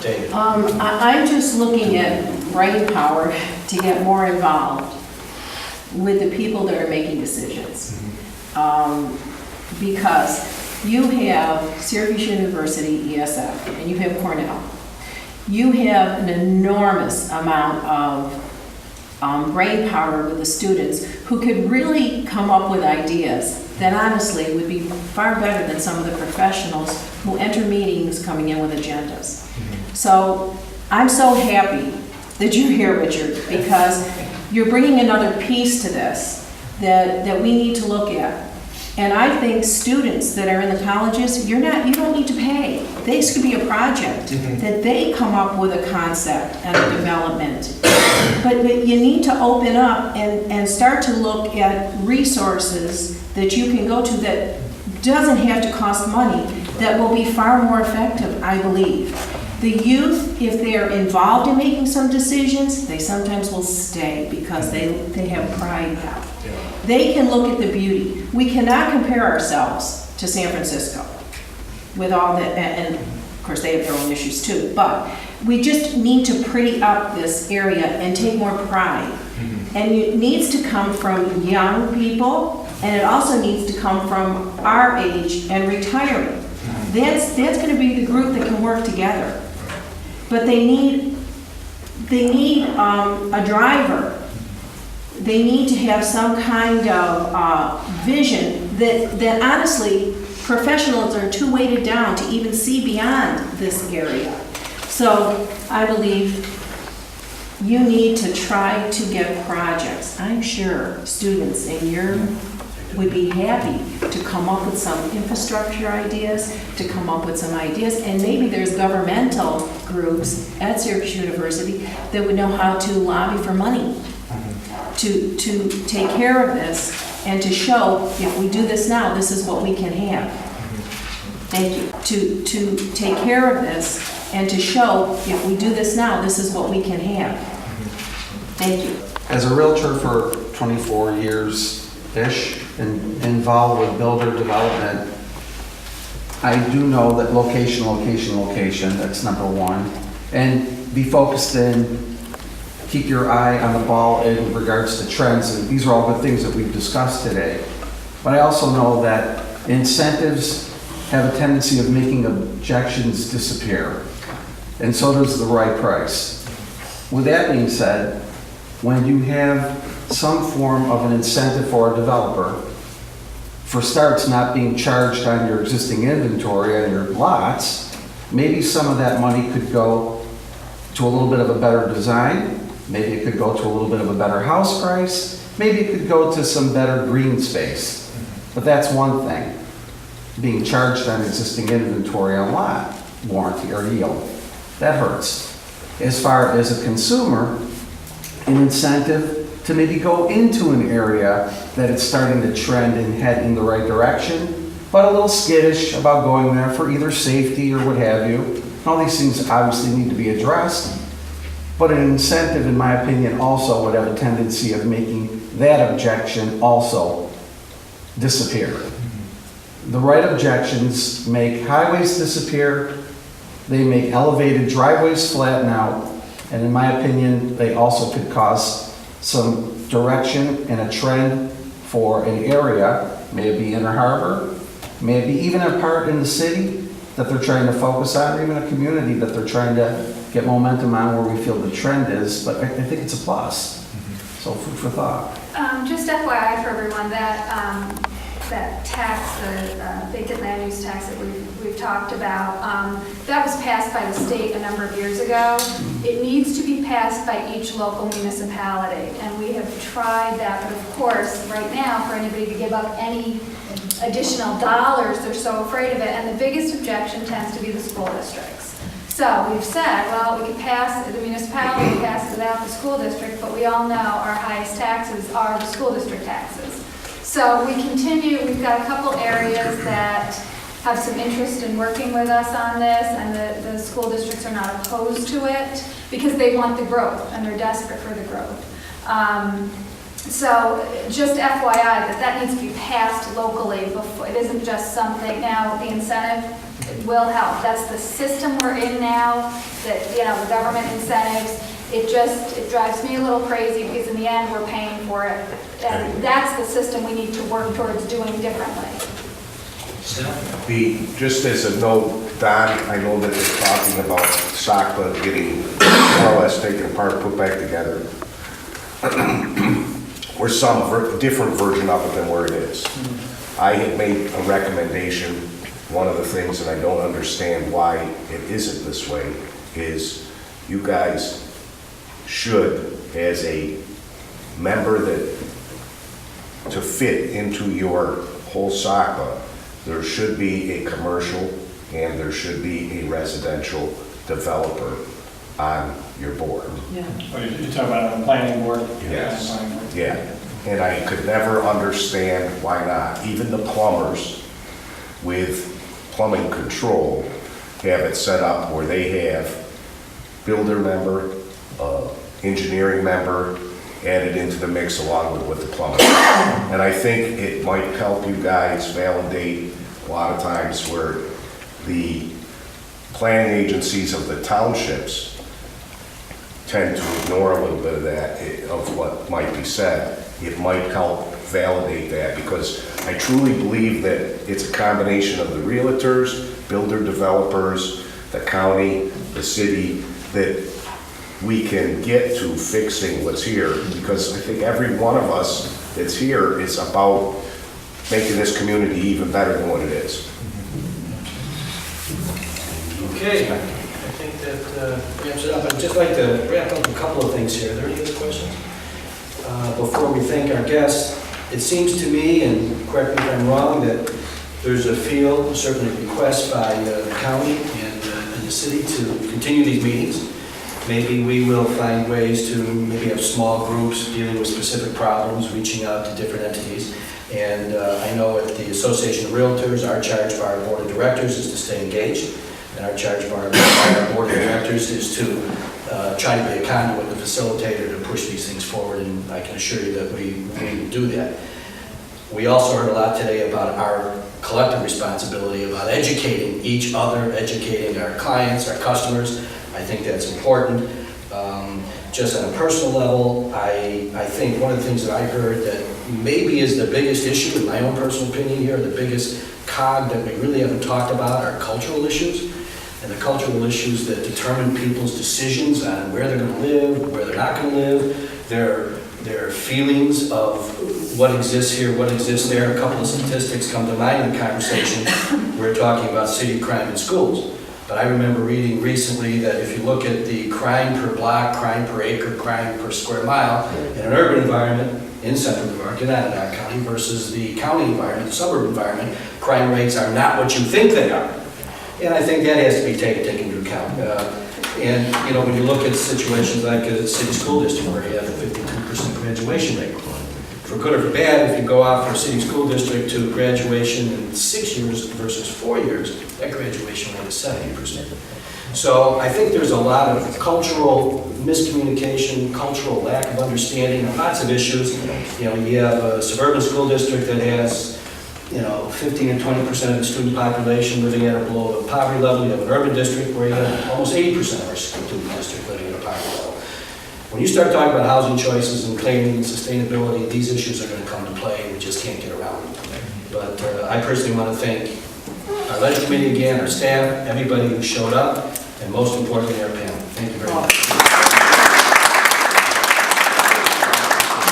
Dave.
I'm just looking at brain power to get more involved with the people that are making decisions. Because you have Syracuse University, ESF, and you have Cornell. You have an enormous amount of brain power with the students who could really come up with ideas that honestly would be far better than some of the professionals who enter meetings coming in with agendas. So I'm so happy that you're here, Richard, because you're bringing another piece to this that we need to look at. And I think students that are in the colleges, you don't need to pay. This could be a project that they come up with a concept and a development. But you need to open up and start to look at resources that you can go to that doesn't have to cost money, that will be far more effective, I believe. The youth, if they're involved in making some decisions, they sometimes will stay because they have pride now. They can look at the beauty. We cannot compare ourselves to San Francisco with all that, and of course they have their own issues too, but we just need to pretty up this area and take more pride. And it needs to come from young people, and it also needs to come from our age and retiring. That's going to be the group that can work together. But they need a driver. They need to have some kind of vision that honestly, professionals are too weighted down to even see beyond this area. So I believe you need to try to get projects. I'm sure students in your would be happy to come up with some infrastructure ideas, to come up with some ideas, and maybe there's governmental groups at Syracuse University that would know how to lobby for money. to take care of this and to show if we do this now, this is what we can have. Thank you. To take care of this and to show if we do this now, this is what we can have. Thank you.
As a realtor for 24 years-ish and involved with builder development, I do know that location, location, location, that's number one. And be focused in, keep your eye on the ball in regards to trends. And these are all good things that we've discussed today. But I also know that incentives have a tendency of making objections disappear. And so does the right price. With that being said, when you have some form of an incentive for a developer, for starts not being charged on your existing inventory on your lots, maybe some of that money could go to a little bit of a better design, maybe it could go to a little bit of a better house price, maybe it could go to some better green space. But that's one thing, being charged on existing inventory on lot warranty or yield. That hurts. As far as a consumer, an incentive to maybe go into an area that it's starting to trend and head in the right direction, but a little skittish about going there for either safety or what have you. All these things obviously need to be addressed, but an incentive, in my opinion, also would have a tendency of making that objection also disappear. The right objections make highways disappear, they make elevated driveways flatten out, and in my opinion, they also could cause some direction and a trend for an area, maybe Inner Harbor, maybe even a part in the city that they're trying to focus on, or even a community that they're trying to get momentum on where we feel the trend is, but I think it's a plus. So food for thought.
Just FYI for everyone, that tax, the vacant land use tax that we've talked about, that was passed by the state a number of years ago. It needs to be passed by each local municipality, and we have tried that, but of course, right now, for anybody to give up any additional dollars, they're so afraid of it, and the biggest objection tends to be the school districts. So we've said, well, we could pass, the municipality pass it without the school district, but we all know our highest taxes are the school district taxes. So we continue, we've got a couple areas that have some interest in working with us on this, and the school districts are not opposed to it because they want the growth and they're desperate for the growth. So just FYI that needs to be passed locally before, it isn't just something, now the incentive will help. That's the system we're in now, that, you know, the government incentives, it drives me a little crazy because in the end we're paying for it. And that's the system we need to work towards doing differently.
Just as a note, Don, I know that they're talking about SACPA getting more or less taken apart, put back together. Or some different version of it than where it is. I had made a recommendation. One of the things that I don't understand why it isn't this way is you guys should, as a member that, to fit into your whole SACPA, there should be a commercial and there should be a residential developer on your board.
Yeah.
You're talking about on the planning board?
Yes. Yeah. And I could never understand why not. Even the plumbers with plumbing control have it set up where they have builder member, engineering member added into the mix along with the plumber. And I think it might help you guys validate a lot of times where the planning agencies of the townships tend to ignore a little bit of that, of what might be said. It might help validate that, because I truly believe that it's a combination of the realtors, builder developers, the county, the city, that we can get to fixing what's here, because I think every one of us that's here is about making this community even better than what it is.
Okay, I think that wraps it up. I'd just like to wrap up a couple of things here. Are there any other questions? Before we thank our guests, it seems to me, and correct me if I'm wrong, that there's a feel, certainly a request by the county and the city to continue these meetings. maybe we will find ways to maybe have small groups dealing with specific problems, reaching out to different entities. And I know at the Association of Realtors, our charge for our board of directors is to stay engaged, and our charge for our board of directors is to try to be a conduit, a facilitator to push these things forward, and I can assure you that we will do that. We also heard a lot today about our collective responsibility, about educating each other, educating our clients, our customers. I think that's important. Just on a personal level, I think one of the things that I heard that maybe is the biggest issue, in my own personal opinion here, the biggest cog that we really haven't talked about are cultural issues. And the cultural issues that determine people's decisions on where they're going to live, where they're not going to live, their feelings of what exists here, what exists there. A couple of statistics come to mind in the conversation. We're talking about city crime in schools. But I remember reading recently that if you look at the crime per block, crime per acre, crime per square mile in an urban environment in Central New York, in Onondaga County, versus the county environment, the suburban environment, crime rates are not what you think they are. And I think that has to be taken into account. And, you know, when you look at situations like a city school district where you have a 52% graduation rate, for good or for bad, if you go out for a city school district to graduation in 6 years versus 4 years, that graduation rate is 70%. So I think there's a lot of cultural miscommunication, cultural lack of understanding, lots of issues. You know, you have a suburban school district that has 15 and 20% of the student population living at or below the poverty level. You have an urban district where you have almost 80% of our student district living at a poverty level. When you start talking about housing choices and planning and sustainability, these issues are going to come to play, and we just can't get around them. But I personally want to thank our ledger committee again, our staff, everybody who showed up, and most importantly, our panel. Thank you very much.